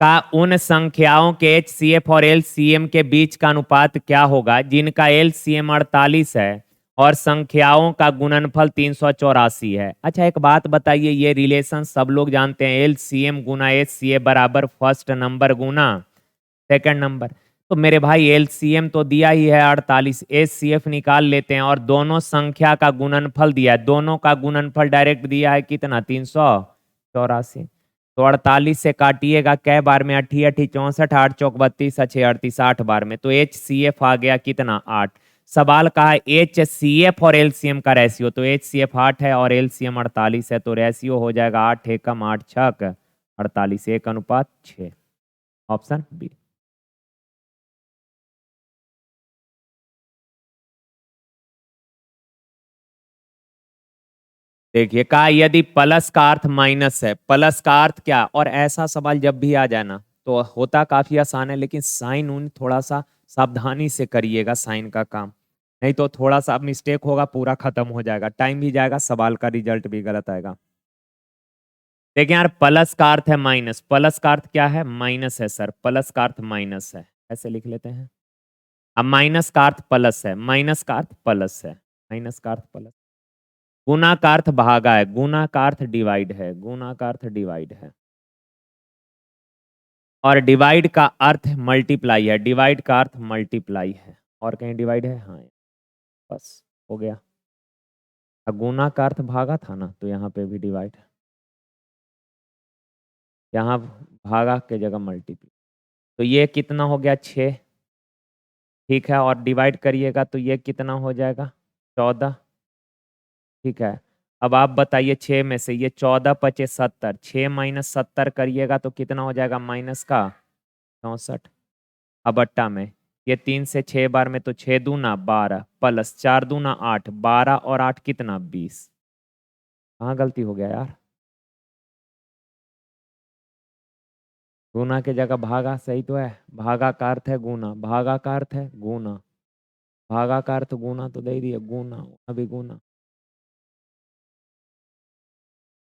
का उन संख्याओं के HCF और LCM के बीच का अनुपात क्या होगा जिनका LCM 48 है और संख्याओं का गुणनफल 384 है? अच्छा एक बात बताइए, ये रिलेशन सब लोग जानते हैं, LCM गुना HCF बराबर फर्स्ट नंबर गुना सेकंड नंबर। तो मेरे भाई LCM तो दिया ही है 48, HCF निकाल लेते हैं और दोनों संख्या का गुणनफल दिया है। दोनों का गुणनफल डायरेक्ट दिया है कितना? 384। तो 48 से काटिएगा कै बार में? 80 80 64, 8 चौक 32, 6 38, 8 बार में। तो HCF आ गया कितना? 8। सवाल कहा है HCF और LCM का रेशियो, तो HCF 8 है और LCM 48 है। तो रेशियो हो जाएगा 8 एकम 8 छक 48, 1:6। Option B. देखिए कहा यदि प्लस का अर्थ माइनस है, प्लस का अर्थ क्या? और ऐसा सवाल जब भी आ जाए ना तो होता काफी आसान है, लेकिन साइन उन थोड़ा सा सावधानी से करिएगा साइन का काम, नहीं तो थोड़ा सा मिस्टेक होगा पूरा खत्म हो जाएगा, टाइम भी जाएगा, सवाल का रिजल्ट भी गलत आएगा। देखिए यार प्लस का अर्थ है माइनस, प्लस का अर्थ क्या है? माइनस है सर, प्लस का अर्थ माइनस है, ऐसे लिख लेते हैं। अब माइनस का अर्थ प्लस है, माइनस का अर्थ प्लस है, माइनस का अर्थ प्लस। गुना का अर्थ भागा है, गुना का अर्थ डिवाइड है, गुना का अर्थ डिवाइड है। और डिवाइड का अर्थ मल्टीप्लाई है, डिवाइड का अर्थ मल्टीप्लाई है। और कहीं डिवाइड है? हाँ बस हो गया। अब गुना का अर्थ भागा था ना, तो यहाँ पे भी डिवाइड है, यहाँ भागा के जगह मल्टीप्लाई। तो ये कितना हो गया? 6। ठीक है, और डिवाइड करिएगा तो ये कितना हो जाएगा? 14। ठीक है, अब आप बताइए 6 में से ये 14 पचे 70, 6 माइनस 70 करिएगा तो कितना हो जाएगा? माइनस का 64। अब अट्टा में ये 3 से 6 बार में, तो 6 दूना 12 प्लस 4 दूना 8, 12 और 8 कितना? 20। कहाँ गलती हो गया यार? गुना के जगह भागा सही तो है, भागा का अर्थ है गुना, भागा का अर्थ है गुना, भागा का अर्थ गुना तो दे दिया, गुना अभी गुना।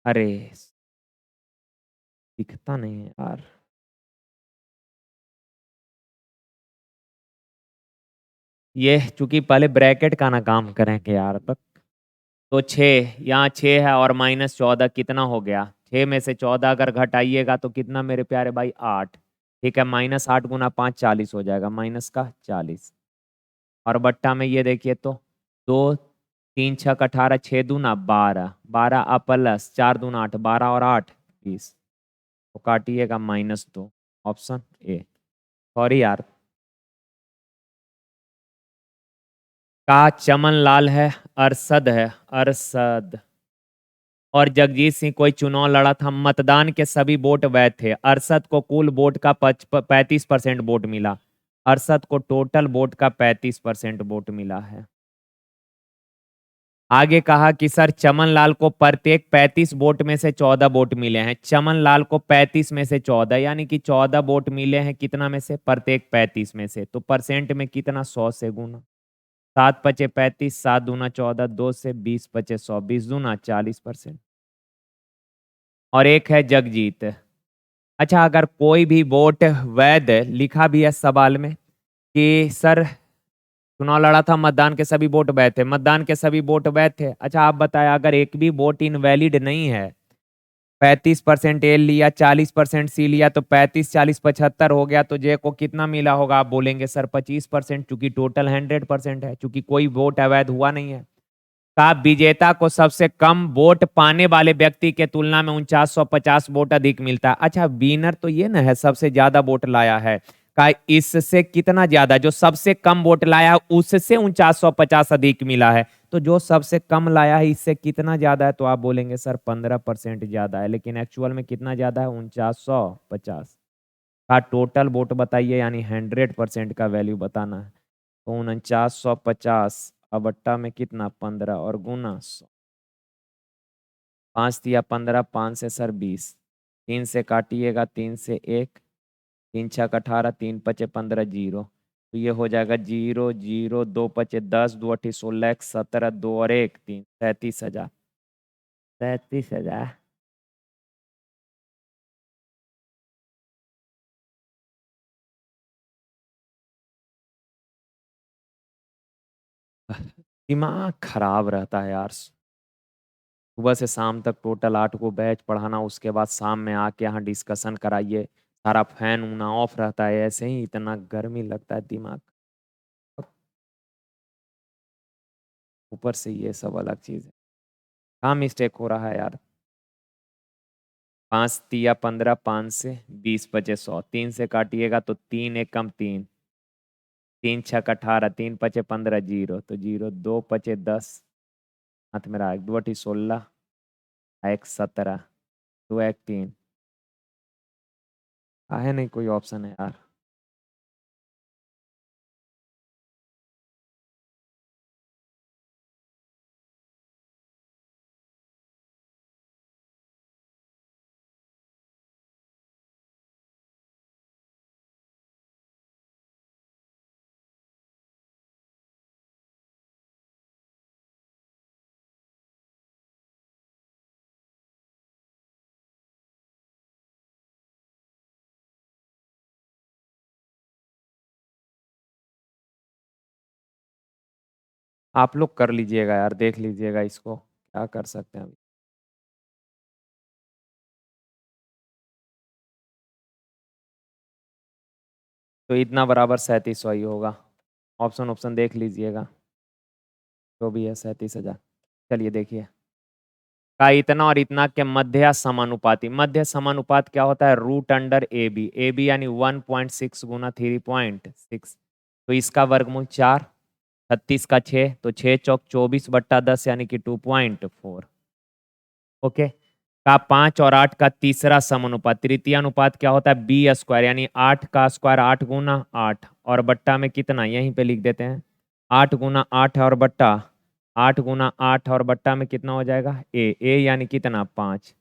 अरे दिखता नहीं है यार। ये चूंकि पहले ब्रैकेट का ना काम करेंगे यार तक। तो 6 यहाँ 6 है और -14 कितना हो गया? 6 में से 14 अगर घटाइएगा तो कितना मेरे प्यारे भाई 8। ठीक है, -8 गुना 5 40 हो जाएगा, माइनस का 40। और बट्टा में ये देखिए तो 2 3 6 18 6 दूना 12, 12 प्लस 4 दूना 8, 12 और 8 20। तो काटिएगा -2, ऑप्शन ए। सॉरी यार, का चमन लाल है, अरशद है, अरशद। और जगजीत सिंह कोई चुनाव लड़ा था, मतदान के सभी वोट वैध थे। अरशद को कुल वोट का 35% वोट मिला। अरशद को टोटल वोट का 35% वोट मिला है। आगे कहा कि सर चमन लाल को प्रत्येक 35 वोट में से 14 वोट मिले हैं। चमन लाल को 35 में से 14 यानी कि 14 वोट मिले हैं, कितना में से? प्रत्येक 35 में से। तो परसेंट में कितना? 100 से गुना। 7 पचे 35, 7 दूना 14, 2 से 20 पचे 100, 20 दूना 40%। और एक है जगजीत। अच्छा, अगर कोई भी वोट वैध लिखा भी है सवाल में कि सर चुनाव लड़ा था, मतदान के सभी वोट वैध थे, मतदान के सभी वोट वैध थे। अच्छा आप बताएं, अगर एक भी वोट इनवैलिड नहीं है, 35% एल लिया, 40% सी लिया, तो 35 40 75 हो गया, तो जे को कितना मिला होगा? आप बोलेंगे सर 25%, चूंकि टोटल 100% है, चूंकि कोई वोट अवैध हुआ नहीं है। का विजेता को सबसे कम वोट पाने वाले व्यक्ति के तुलना में 4950 वोट अधिक मिलता है। अच्छा, विनर तो ये ना है सबसे ज्यादा वोट लाया है, का इससे कितना ज्यादा? जो सबसे कम वोट लाया है उससे 4950 अधिक मिला है, तो जो सबसे कम लाया है इससे कितना ज्यादा है? तो आप बोलेंगे सर 15% ज्यादा है, लेकिन एक्चुअल में कितना ज्यादा है? 4950 का टोटल वोट बताइए, यानी 100% का वैल्यू बताना है। तो 4950 बट्टा में कितना? 15 और गुना 100। 5 दिया 15, 5 से सर 20, 3 से काटिएगा, 3 से 1, 3 छक 18, 3 पचे 15, जीरो। तो ये हो जाएगा 0 0, 2 पचे 10, 2 अठी 16, 17, 2 और 1 3, 37,000। 37,000। दिमाग खराब रहता है यार। सुबह से शाम तक टोटल 8 को बैच पढ़ाना, उसके बाद शाम में आके यहाँ डिस्कशन कराइए, सारा फैन ऊना ऑफ रहता है, ऐसे ही इतना गर्मी लगता है दिमाग, ऊपर से ये सब अलग चीज़ है। कहाँ मिस्टेक हो रहा है यार? 5 तिया 15, 5 से 20 बचे 100, 3 से काटिएगा तो 3 एक कम 3, 3 छक 18, 3 पचे 15, जीरो। तो जीरो, 2 पचे 10, हाथ में रहा 2 अठी 16, 1 17, 2 1 3। है नहीं कोई ऑप्शन है यार? आप लोग कर लीजिएगा यार, देख लीजिएगा इसको, क्या कर सकते हैं अभी। तो इतना बराबर 3700 ही होगा। ऑप्शन ऑप्शन देख लीजिएगा, जो भी है 37,000। चलिए देखिए, का इतना और इतना के मध्य समानुपाती। मध्य समानुपात क्या होता है? Root under A B, A B यानी 1.6 गुना 3.6। तो इसका वर्गमूल 4, 36 का 6, तो 6 चौक 24 बट्टा 10 यानी कि 2.4। ओके, का 5 और 8 का तीसरा समानुपात, तृतीय अनुपात क्या होता है? बी स्क्वायर, यानी 8 का स्क्वायर 8 गुना 8, और बट्टा में कितना? यहीं पे लिख देते हैं, 8 गुना 8 और बट्टा 8 गुना 8 और बट्टा में कितना हो जाएगा? ए यानी कितना? 5।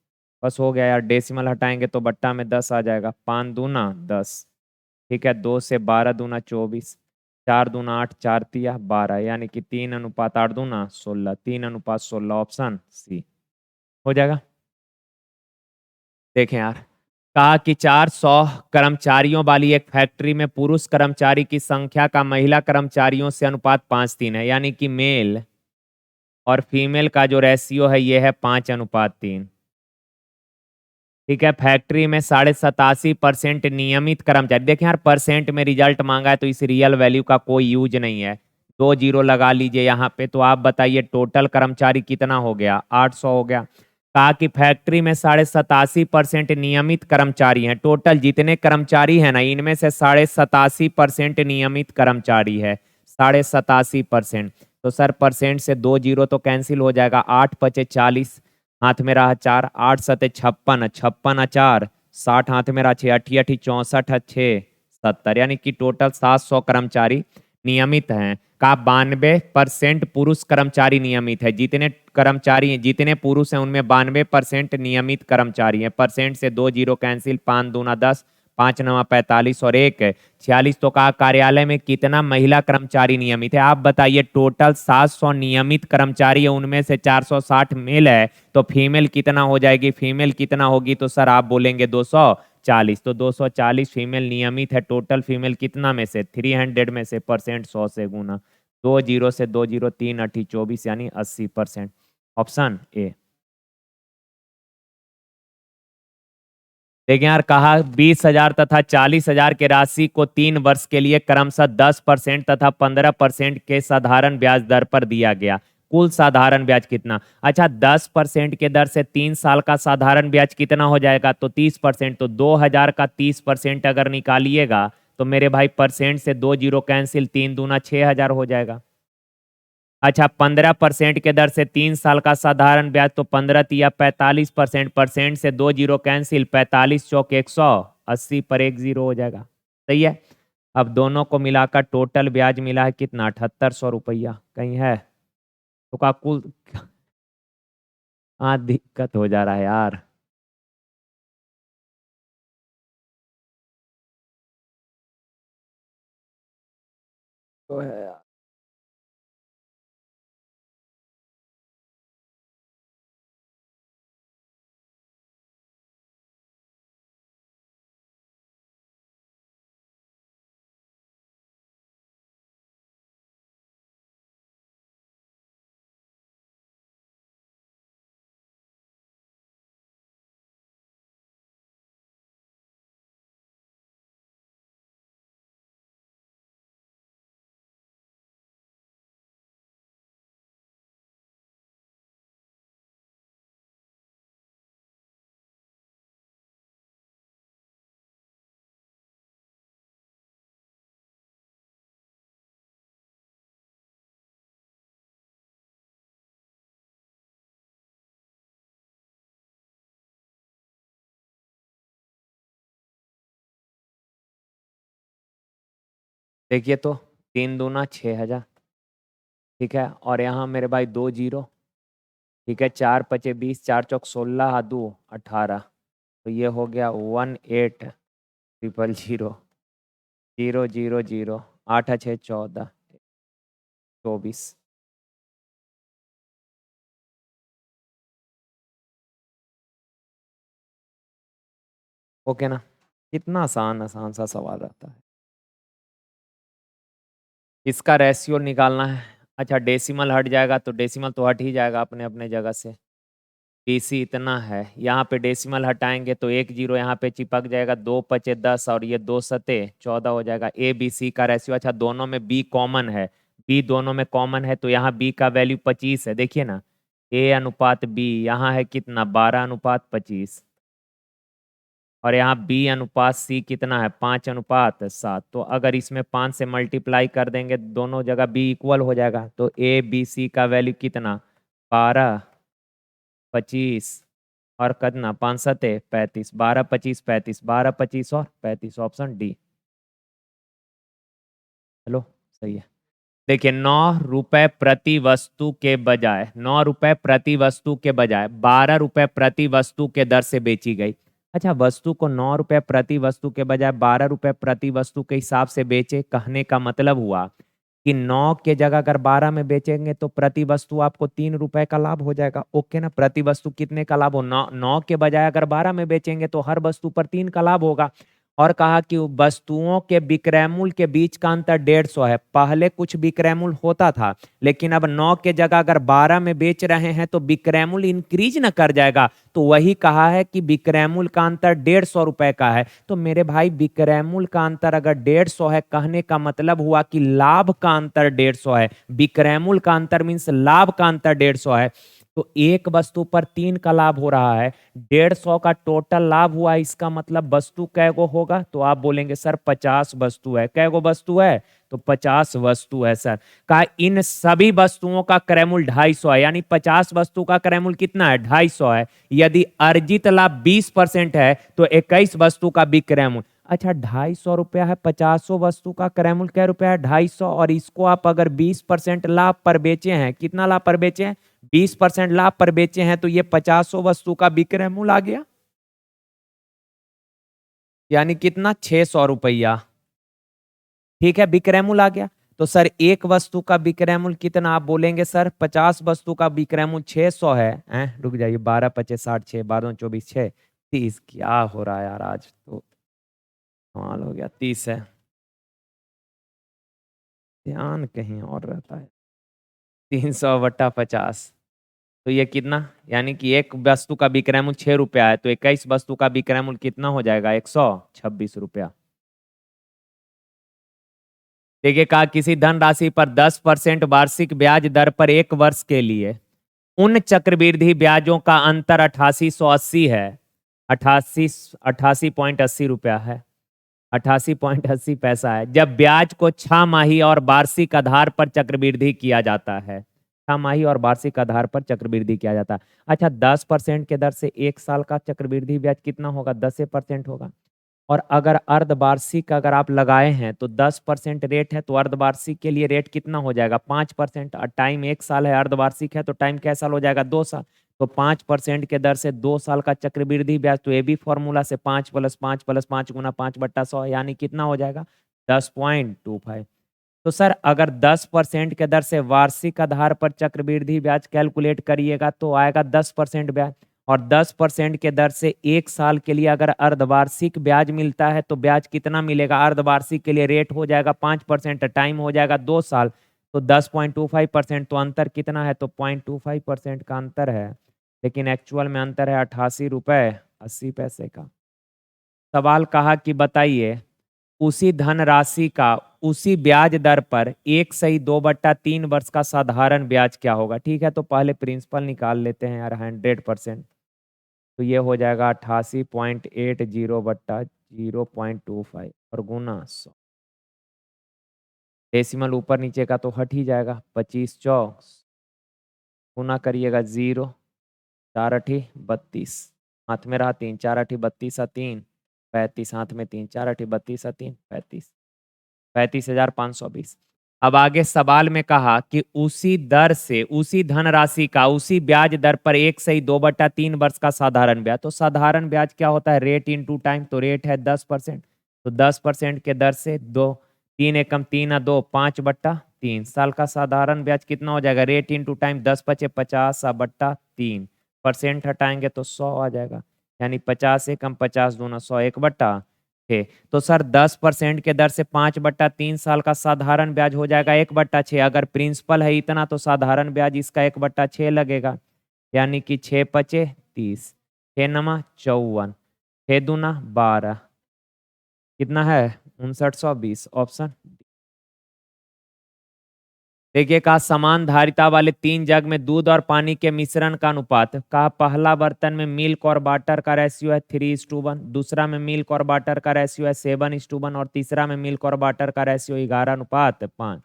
बस हो गया यार, डेसिमल हटाएंगे तो बट्टा में 10 आ जाएगा, 5 दूना 10। ठीक है, 2 से 12 दूना 24, 4 दूना 8, 4 तिया 12, यानी कि 3:8 दूना 16, 3:16, ऑप्शन सी हो जाएगा। देखें यार, कहा कि 400 कर्मचारियों वाली एक फैक्ट्री में पुरुष कर्मचारी की संख्या का महिला कर्मचारियों से अनुपात 5:3 है, यानी कि मेल और फीमेल का जो रेशियो है ये है 5:3। ठीक है। फैक्ट्री में 87.5% नियमित कर्मचारी। देखिए यार, परसेंट में रिजल्ट मांगा है तो इस रियल वैल्यू का कोई यूज नहीं है। 2 जीरो लगा लीजिए यहाँ पे। तो आप बताइए टोटल कर्मचारी कितना हो गया? 800 हो गया। कहा कि फैक्ट्री में 87.5% नियमित कर्मचारी हैं। टोटल जितने कर्मचारी हैं ना, इनमें से 87.5% नियमित कर्मचारी है। 87.5%। तो सर परसेंट से 2 जीरो तो कैंसिल हो जाएगा। 8×5=40, हाथ में रहा 4, 8×7=56, 56×4 60, हाथ में रहा 6, 8×8=64, 6×70, यानी कि टोटल 700 कर्मचारी नियमित हैं। का 92% पुरुष कर्मचारी नियमित है। जितने कर्मचारी, जितने पुरुष हैं उनमें 92% नियमित कर्मचारी हैं। परसेंट से 2 जीरो कैंसिल, 5×2=10, 5×9=45 और 1×46। तो कहा कार्यालय में कितना महिला कर्मचारी नियमित है? आप बताइए। टोटल 700 नियमित कर्मचारी है, उनमें से 460 मेल है, तो फीमेल कितना हो जाएगी? फीमेल कितना होगी? तो सर आप बोलेंगे 240। तो 240 फीमेल नियमित है। टोटल फीमेल कितना में से? 300 में से परसेंट 100 से गुना। 2 जीरो से 2 जीरो, 3×8=24, यानी 80%। Option A. देखिए यार, कहा 20,000 तथा 40,000 के राशि को 3 वर्ष के लिए क्रमशः 10% तथा 15% के साधारण ब्याज दर पर दिया गया। कुल साधारण ब्याज कितना? अच्छा, 10% के दर से 3 साल का साधारण ब्याज कितना हो जाएगा? तो 30%। तो 2,000 का 30% अगर निकालिएगा तो मेरे भाई परसेंट से 2 जीरो कैंसिल, 3×2=6,000 हो जाएगा। अच्छा, 15% के दर से 3 साल का साधारण ब्याज, तो 15×3=45%। परसेंट से 2 जीरो कैंसिल, 45×4=100, 80 पर 1 जीरो हो जाएगा। सही है। अब दोनों को मिलाकर टोटल ब्याज मिला है कितना? 7800 रुपया। कहीं है तो का कुल। हाँ, दिक्कत हो जा रहा है यार। तो है यार। देखिए तो 3×2=6,000। ठीक है। और यहाँ मेरे भाई 2 जीरो। ठीक है। 4×5=20, 4×4=16, हाँ 2×18। तो ये हो गया 18,000,000, 8×6=14, 24। ओके ना? कितना आसान आसान सा सवाल रहता है। इसका रेशियो निकालना है। अच्छा, डेसिमल हट जाएगा तो डेसिमल तो हट ही जाएगा अपने अपने जगह से। बीसी इतना है, यहाँ पे डेसिमल हटाएंगे तो 1 जीरो यहाँ पे चिपक जाएगा। 2×5=10 और ये 2×7=14 हो जाएगा। ए बी सी का रेशियो। अच्छा, दोनों में बी कॉमन है। बी दोनों में कॉमन है तो यहाँ बी का वैल्यू 25 है। देखिए ना, A/B यहाँ है कितना? 12/25। और यहाँ B/C कितना है? 5/7। तो अगर इसमें 5 से मल्टीप्लाई कर देंगे दोनों जगह बी इक्वल हो जाएगा। तो ABC का वैल्यू कितना? 12, 25 और कितना? 5×7=35। 12×25=35, 12×25 और 35। Option D. चलो, सही है। देखिए, 9 रुपए प्रति वस्तु के बजाय, 9 रुपए प्रति वस्तु के बजाय 12 रुपए प्रति वस्तु के दर से बेची गई। अच्छा, वस्तु को 9 रुपए प्रति वस्तु के बजाय 12 रुपए प्रति वस्तु के हिसाब से बेचे। कहने का मतलब हुआ कि 9 के जगह अगर 12 में बेचेंगे तो प्रति वस्तु आपको 3 रुपए का लाभ हो जाएगा। ओके ना? प्रति वस्तु कितने का लाभ हो? 9 के बजाय अगर 12 में बेचेंगे तो हर वस्तु पर 3 का लाभ होगा। और कहा कि वस्तुओं के विक्रय मूल्य के बीच का अंतर 150 है। पहले कुछ विक्रय मूल्य होता था, लेकिन अब 9 के जगह अगर 12 में बेच रहे हैं तो विक्रय मूल्य इंक्रीज न कर जाएगा। तो वही कहा है कि विक्रय मूल्य का अंतर 150 रुपए का है। तो मेरे भाई विक्रय मूल्य का अंतर अगर 150 है, कहने का मतलब हुआ कि लाभ का अंतर 150 है। विक्रय मूल्य का अंतर मीन्स लाभ का अंतर 150 है। तो एक वस्तु पर 3 का लाभ हो रहा है, 150 का टोटल लाभ हुआ। इसका मतलब वस्तु कैगो होगा? तो आप बोलेंगे सर 50 वस्तु है। कैगो वस्तु है? तो 50 वस्तु है सर। का इन सभी वस्तुओं का क्रय मूल्य 250 है, यानी 50 वस्तु का क्रय मूल्य कितना है? 250 है। यदि अर्जित लाभ 20% है तो 21 वस्तु का विक्रय मूल्य। अच्छा, 250 रुपया है, 50 वस्तु का क्रय मूल्य क्या रुपया है? 250। और इसको आप अगर 20% लाभ पर बेचे हैं, कितना लाभ पर बेचे हैं? 20% लाभ पर बेचे हैं, तो ये 50 वस्तु का विक्रय मूल्य आ गया, यानी कितना? 600 रुपया। ठीक है, विक्रय मूल्य आ गया। तो सर एक वस्तु का विक्रय मूल्य कितना? आप बोलेंगे सर 50 वस्तु का विक्रय मूल्य 600 है। रुक जाइए, 12 पचे 60, 6 12 24, 6 30। क्या हो रहा है यार, आज तो कमाल हो गया। 30 है, ध्यान कहीं और रहता है। 300/50, तो ये कितना? यानी कि एक वस्तु का विक्रय मूल्य 6 रुपया है, तो 21 वस्तु का विक्रय मूल्य कितना हो जाएगा? 126 रुपया। देखिए, कहा किसी धनराशि पर 10% वार्षिक ब्याज दर पर 1 वर्ष के लिए उन चक्रवृद्धि ब्याजों का अंतर 8880 है। 88.80 रुपया है, 88.80 पैसा है। जब ब्याज को 6 माही और वार्षिक आधार पर चक्रवृद्धि किया जाता है, 6 माही और वार्षिक आधार पर चक्रवृद्धि किया जाता है। अच्छा, 10% के दर से 1 साल का चक्रवृद्धि ब्याज कितना होगा? 10% होगा। और अगर अर्धवार्षिक अगर आप लगाए हैं तो 10% रेट है, तो अर्धवार्षिक के लिए रेट कितना हो जाएगा? 5%। और टाइम 1 साल है, अर्धवार्षिक है तो टाइम क्या साल हो जाएगा? 2 साल। तो 5% के दर से 2 साल का चक्रवृद्धि ब्याज, तो ये भी फॉर्मूला से 5+5+5 गुना 5/100, यानी कितना हो जाएगा? 10.25। तो सर अगर 10% के दर से वार्षिक आधार पर चक्रवृद्धि ब्याज कैलकुलेट करिएगा तो आएगा 10% ब्याज। और 10% के दर से 1 साल के लिए अगर अर्धवार्षिक ब्याज मिलता है तो ब्याज कितना मिलेगा? अर्धवार्षिक के लिए रेट हो जाएगा 5%, टाइम हो जाएगा 2 साल, तो 10.25%। तो अंतर कितना है? तो 0.25% का अंतर है, लेकिन एक्चुअल में अंतर है 88 रुपये 80 पैसे का। सवाल कहा कि बताइए उसी धनराशि का उसी ब्याज दर पर 1/2/3 वर्ष का साधारण ब्याज क्या होगा? ठीक है, तो पहले प्रिंसिपल निकाल लेते हैं यार, 100%। तो ये हो जाएगा 88.80/0.25 और गुना 100। डेसिमल ऊपर नीचे का तो हट ही जाएगा। 25 चौक गुना करिएगा 0, 4×8 = 32। हाथ में रहा 3, 4×8 = 32 35। हाथ में 3, 4×8 = 32 35। 35,520। अब आगे सवाल में कहा कि उसी दर से उसी धनराशि का उसी ब्याज दर पर 1/2/3 वर्ष का साधारण ब्याज। तो साधारण ब्याज क्या होता है? Rate into time. तो रेट है 10%, तो 10% के दर से 2, 3 एकम 3 2 5/3 साल का साधारण ब्याज कितना हो जाएगा? Rate into time, 10×5 = 50/3। परसेंट हटाएंगे तो 100 आ जाएगा, यानी 50 एकम 50 दूना 100 1/6। तो सर 10% के दर से 5/3 साल का साधारण ब्याज हो जाएगा 1/6। अगर प्रिंसिपल है इतना तो साधारण ब्याज इसका 1/6 लगेगा, यानी कि 6×5 = 30, 6×9 = 54, 6×2 = 12, कितना है? 5920। ऑप्शन देखिए, कहा समान धारिता वाले 3 जग में दूध और पानी के मिश्रण का अनुपात। कहा पहला बर्तन में मिल्क और वाटर का रेशियो है 3:1, दूसरा में मिल्क और वाटर का रेशियो है 7:1 और तीसरा में मिल्क और वाटर का रेशियो 11:5।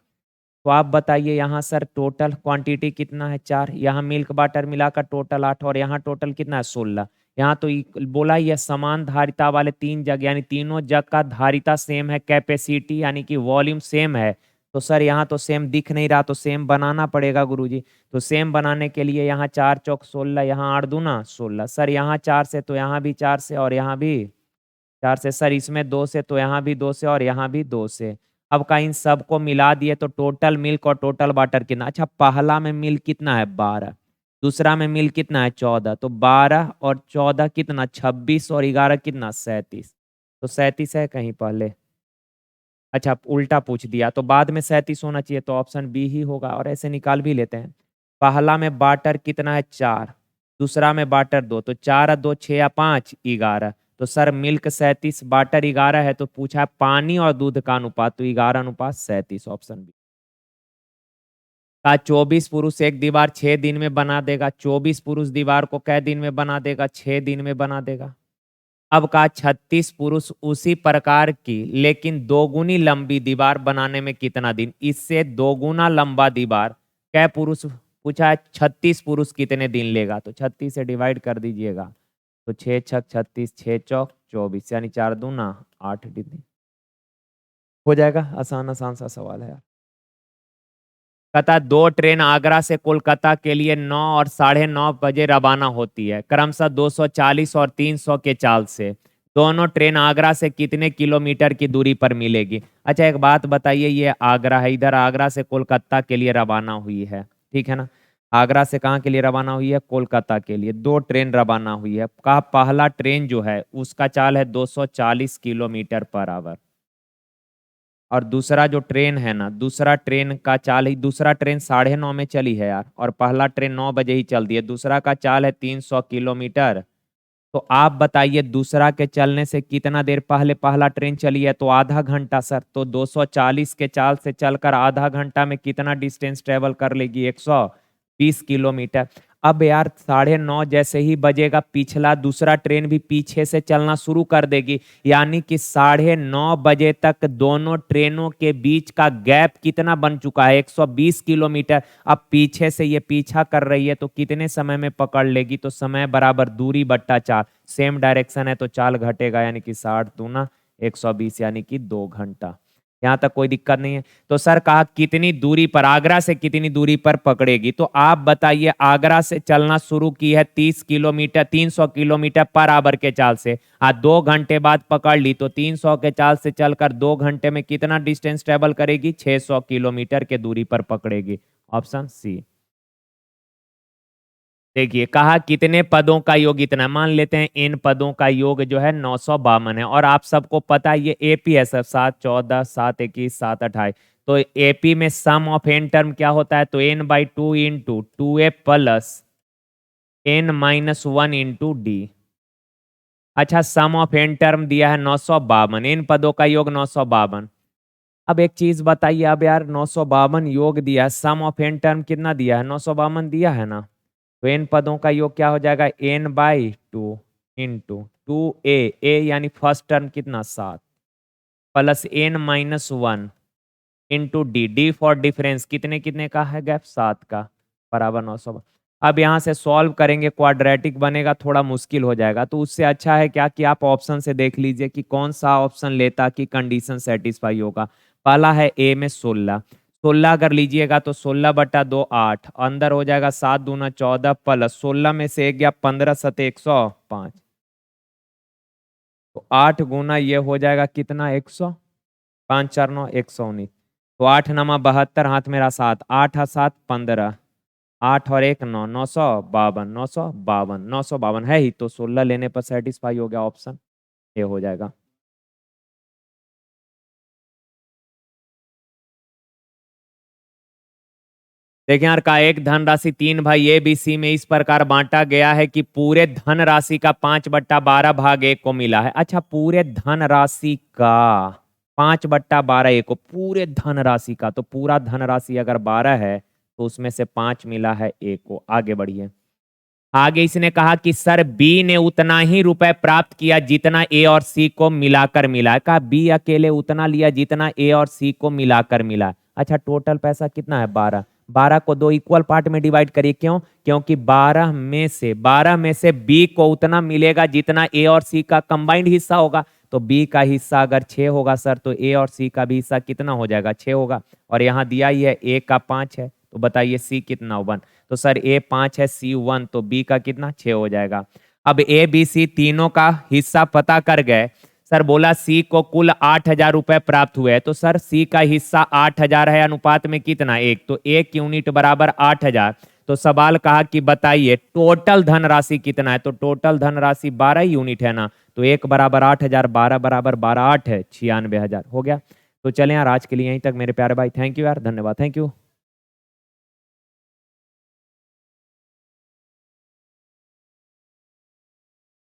तो आप बताइए यहाँ सर टोटल क्वांटिटी कितना है? 4। यहाँ मिल्क वाटर मिलाकर टोटल 8 और यहाँ टोटल कितना है? 16। यहाँ तो बोला ही है समान धारिता वाले 3 जग, यानी तीनों जग का धारिता सेम है, कैपेसिटी यानी कि वॉल्यूम सेम है। तो सर यहाँ तो सेम दिख नहीं रहा, तो सेम बनाना पड़ेगा गुरुजी। तो सेम बनाने के लिए यहाँ 4×4 = 16, यहाँ 8×2 = 16। सर यहाँ 4 से तो यहाँ भी 4 से और यहाँ भी 4 से। सर इसमें 2 से तो यहाँ भी 2 से और यहाँ भी 2 से। अब का इन सबको मिला दिए तो टोटल मिल्क और टोटल वाटर कितना? अच्छा, पहला में मिल्क कितना है? 12। दूसरा में मिल्क कितना है? 14। तो 12 और 14 कितना? 26 और 11 कितना? 37। तो 37 है कहीं पहले। अच्छा उल्टा पूछ दिया, तो बाद में 37 होना चाहिए, तो ऑप्शन बी ही होगा। और ऐसे निकाल भी लेते हैं। पहला में बाटर कितना है 4, दूसरा में बाटर 2, तो 4 और 2 6 या 5 11। तो सर मिल्क 37 बाटर 11 है, तो पूछा है पानी और दूध का अनुपात, तो 11:37 ऑप्शन बी। का 24 पुरुष एक दीवार 6 दिन में बना देगा, 24 पुरुष दीवार को कै दिन में बना देगा, 6 दिन में बना देगा। अब का 36 पुरुष उसी प्रकार की लेकिन दोगुनी लंबी दीवार बनाने में कितना दिन, इससे दोगुना लंबा दीवार कै पुरुष पूछा है, 36 पुरुष कितने दिन लेगा, तो 36 से डिवाइड कर दीजिएगा, तो 6 छक 36, 6 चौक 24, यानी 4 दूना 8 दिन हो जाएगा। आसान आसान सा सवाल है यार। कहता 2 ट्रेन आगरा से कोलकाता के लिए 9 और 9:30 बजे रवाना होती है, क्रमशः 240 और 300 के चाल से। दोनों ट्रेन आगरा से कितने किलोमीटर की दूरी पर मिलेगी। अच्छा एक बात बताइए, ये आगरा है, इधर आगरा से कोलकाता के लिए रवाना हुई है, ठीक है ना। आगरा से कहाँ के लिए रवाना हुई है, कोलकाता के लिए। 2 ट्रेन रवाना हुई है। कहा पहला ट्रेन जो है उसका चाल है 240 किलोमीटर पर आवर, और दूसरा जो ट्रेन है ना, दूसरा ट्रेन का चाल ही, दूसरा ट्रेन 9:30 में चली है यार, और पहला ट्रेन 9 बजे ही चल दी है। दूसरा का चाल है 300 किलोमीटर। तो आप बताइए दूसरा के चलने से कितना देर पहले पहला ट्रेन चली है, तो आधा घंटा सर। तो 240 के चाल से चलकर आधा घंटा में कितना डिस्टेंस ट्रेवल कर लेगी, 120 किलोमीटर। अब यार 9:30 जैसे ही बजेगा, पिछला दूसरा ट्रेन भी पीछे से चलना शुरू कर देगी, यानी कि 9:30 बजे तक दोनों ट्रेनों के बीच का गैप कितना बन चुका है, 120 किलोमीटर। अब पीछे से ये पीछा कर रही है, तो कितने समय में पकड़ लेगी, तो समय बराबर दूरी बट्टा चाल, सेम डायरेक्शन है तो चाल घटेगा, यानी कि 60 दूना 120, यानी कि 2 घंटा। यहाँ तक कोई दिक्कत नहीं है। तो सर कहा कितनी दूरी पर, आगरा से कितनी दूरी पर पकड़ेगी, तो आप बताइए। आगरा से चलना शुरू की है 30 किलोमीटर 300 किलोमीटर पर आवर के चाल से, 2 घंटे बाद पकड़ ली, तो 300 के चाल से चलकर 2 घंटे में कितना डिस्टेंस ट्रेवल करेगी, 600 किलोमीटर के दूरी पर पकड़ेगी। Option C. देखिए कहा कितने पदों का योग इतना, मान लेते हैं इन पदों का योग जो है 952 है, और आप सबको पता है ये एपी है सर, 7 14 7 21 7 28। तो एपी में सम ऑफ एन टर्म क्या होता है, तो n/2 into 2a plus n-1 into D. अच्छा सम ऑफ एन टर्म दिया है 952, इन पदों का योग 952। अब एक चीज बताइए, अब यार 952 योग दिया है, सम ऑफ एन टर्म कितना दिया है, 952 दिया है ना, तो इन पदों का योग क्या हो जाएगा, n/2 इंटू 2a यानी फर्स्ट टर्म कितना 7, plus n-1 into D for difference, कितने कितने का है गैप, 7 का, बराबर 900। अब यहाँ से सॉल्व करेंगे, क्वाड्रेटिक बनेगा, थोड़ा मुश्किल हो जाएगा। तो उससे अच्छा है क्या कि आप ऑप्शन से देख लीजिए कि कौन सा ऑप्शन लेता कि कंडीशन सेटिस्फाई होगा। पहला है ए में 16, 16 अगर लीजिएगा तो 16/2 8, अंदर हो जाएगा 7 दूना 14, प्लस 16 में से 1 गया 15 सते 105, तो 8 गुना ये हो जाएगा कितना 100, 5 4 9 119, तो 8 नमा 72, हाथ मेरा 7, 8 7 15, 8 और 1 9, 952 952 952 है ही, तो 16 लेने पर सेटिस्फाई हो गया, ऑप्शन ये हो जाएगा। देखिए यार का एक धनराशि 3 भाई ए बी सी में इस प्रकार बांटा गया है कि पूरे धनराशि का 5/12 भाग एक को मिला है। अच्छा पूरे धनराशि का 5/12 एक को, पूरे धनराशि का, तो पूरा धनराशि अगर 12 है तो उसमें से 5 मिला है एक को। आगे बढ़िए। आगे इसने कहा कि सर बी ने उतना ही रुपए प्राप्त किया जितना ए और सी को मिलाकर मिला है। कहा बी अकेले उतना लिया जितना ए और सी को मिलाकर मिला है। अच्छा टोटल पैसा कितना है 12, 12 को 2 इक्वल पार्ट में डिवाइड करिए, क्यों, क्योंकि 12 में से बी को उतना मिलेगा जितना ए और सी का कंबाइंड हिस्सा होगा। तो बी का हिस्सा अगर 6 होगा सर, तो ए और सी का भी हिस्सा कितना हो जाएगा, 6 होगा। और यहाँ दिया ही है ए का 5 है, तो बताइए सी कितना, 1। तो सर ए 5 है सी 1, तो बी का कितना 6 हो जाएगा। अब ए बी सी तीनों का हिस्सा पता कर गए। सर बोला सी को कुल 8,000 रुपए प्राप्त हुए, तो सर सी का हिस्सा 8,000 है, अनुपात में कितना 1, तो 1 यूनिट बराबर 8,000। तो सवाल कहा कि बताइए टोटल धनराशि कितना है, तो टोटल धनराशि 12 यूनिट है ना, तो 1 बराबर 8000, 12 बराबर 12 8 है 96,000 हो गया। तो चलें यार आज के लिए यहीं तक मेरे प्यारे भाई। थैंक यू यार, धन्यवाद, थैंक यू।